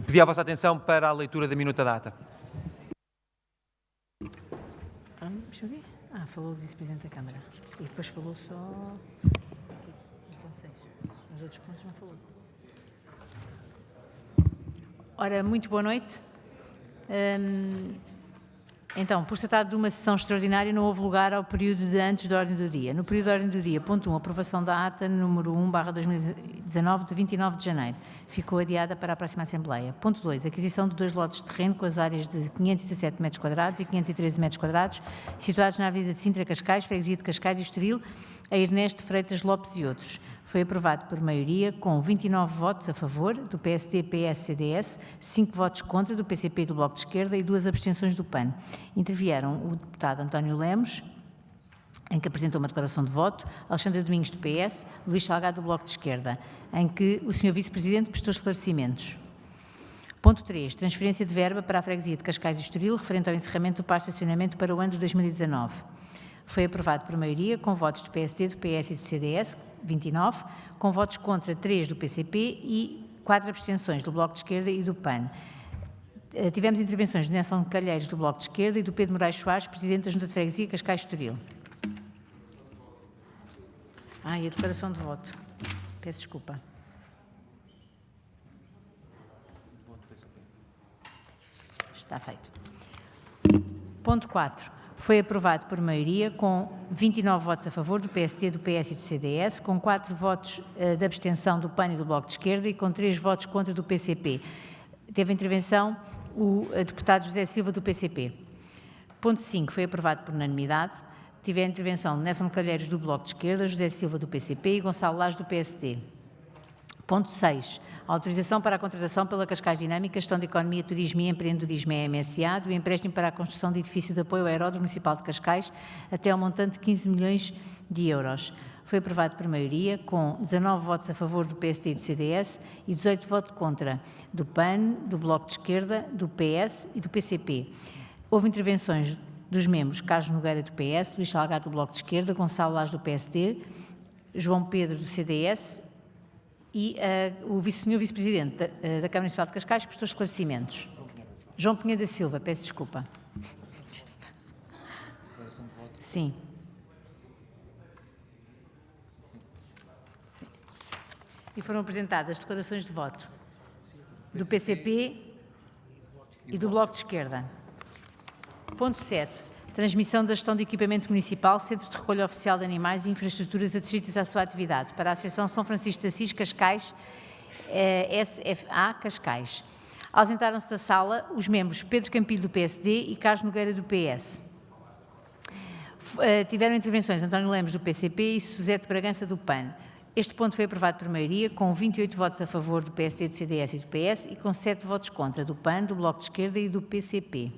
Pedi a vossa atenção para a leitura da minuta da ata. Deixa eu ver. Falou o Vice-Presidente da Câmara. E depois falou só... Aqui, no ponto 6. Nos outros pontos não falou. Ora, muito boa noite. Então, por se tratar de uma sessão extraordinária, não houve lugar ao período de antes da ordem do dia. No período de ordem do dia, ponto 1, aprovação da ata número 1/2019, de 29 de janeiro. Ficou adiada para a próxima Assembleia. Ponto 2, aquisição de 2 lotes de terreno com as áreas de 517 metros quadrados e 513 metros quadrados, situados na Avenida de Sintra Cascais, Freguesia de Cascais e Estoril, a Ernesto Freitas Lopes e outros. Foi aprovado por maioria, com 29 votos a favor, do PSD, PS, CDS, 5 votos contra, do PCP e do Bloco de Esquerda e 2 abstenções do PAN. Intervieram o deputado António Lemos, em que apresentou uma declaração de voto, Alexandre Domingos, do PS, Luís Salgado, do Bloco de Esquerda, em que o Sr. Vice-Presidente prestou esclarecimentos. Ponto 3. Transferência de verba para a freguesia de Cascais e Estoril, referente ao encerramento do parque de estacionamento para o ano de 2019. Foi aprovado por maioria, com votos do PSD, do PS e do CDS, 29, com votos contra 3 do PCP e 4 abstenções do Bloco de Esquerda e do PAN. Tivemos intervenções de Nelson Calheiros, do Bloco de Esquerda, e do Pedro Moraes Soares, Presidente da Junta de Freguesia Cascais e Estoril. E a declaração de voto. Peço desculpa. Está feito. Ponto 4. Foi aprovado por maioria, com 29 votos a favor do PSD, do PS e do CDS, com 4 votos de abstenção do PAN e do Bloco de Esquerda e com 3 votos contra do PCP. Teve intervenção o deputado José Silva, do PCP. Ponto 5. Foi aprovado por unanimidade. Tive a intervenção de Nelson Calheiros, do Bloco de Esquerda, José Silva, do PCP e Gonçalo Lage, do PSD. Ponto 6. Autorização para a contratação pela Cascais Dinâmica, Gestão de Economia, Turismo e Empreendedorismo EMSA, do empréstimo para a construção de edifício de apoio ao Aeródromo Municipal de Cascais, até ao montante de 15 milhões de euros. Foi aprovado por maioria, com 19 votos a favor do PSD e do CDS e 18 votos contra, do PAN, do Bloco de Esquerda, do PS e do PCP. Houve intervenções dos membros Carlos Nogueira, do PS, Luís Salgado, do Bloco de Esquerda, Gonçalo Lage, do PSD, João Pedro, do CDS e o Sr. Vice-Presidente da Câmara Municipal de Cascais prestou esclarecimentos. João Pinheiro da Silva, peço desculpa. Sim. E foram apresentadas declarações de voto do PCP e do Bloco de Esquerda. Ponto 7. Transmissão da gestão de equipamento municipal, Centro de Recolha Oficial de Animais e infraestruturas adscritas à sua atividade, para a Associação São Francisco de Assis Cascais, SFA Cascais. Ausentaram-se da sala os membros Pedro Campilho, do PSD, e Carlos Nogueira, do PS. Tiveram intervenções António Lemos, do PCP, e Suzete Bragança, do PAN. Este ponto foi aprovado por maioria, com 28 votos a favor do PSD, do CDS e do PS, e com 7 votos contra, do PAN, do Bloco de Esquerda e do PCP.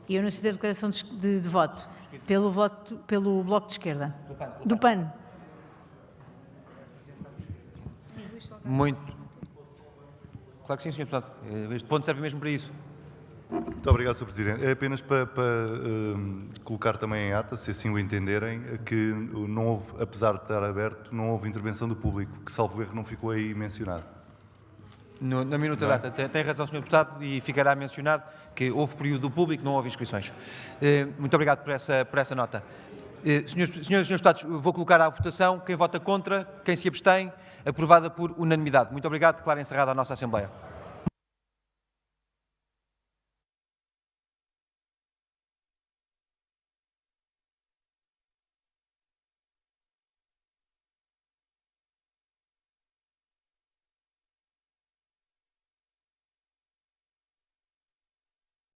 E o anúncio da declaração de voto pelo Bloco de Esquerda. Do PAN. Muito. Claro que sim, Sr. Deputado. Este ponto serve mesmo para isso. Muito obrigado, Sr. Presidente. É apenas para colocar também em ata, se assim o entenderem, que não houve, apesar de estar aberto, não houve intervenção do público, que, salvo erro, não ficou aí mencionado. Na minuta da data, tem razão, Sr. Deputado, e ficará mencionado que houve período do público, não houve inscrições. Muito obrigado por essa nota. Senhores deputados, vou colocar à votação quem vota contra, quem se abstém, aprovada por unanimidade. Muito obrigado, declaro encerrada a nossa Assembleia.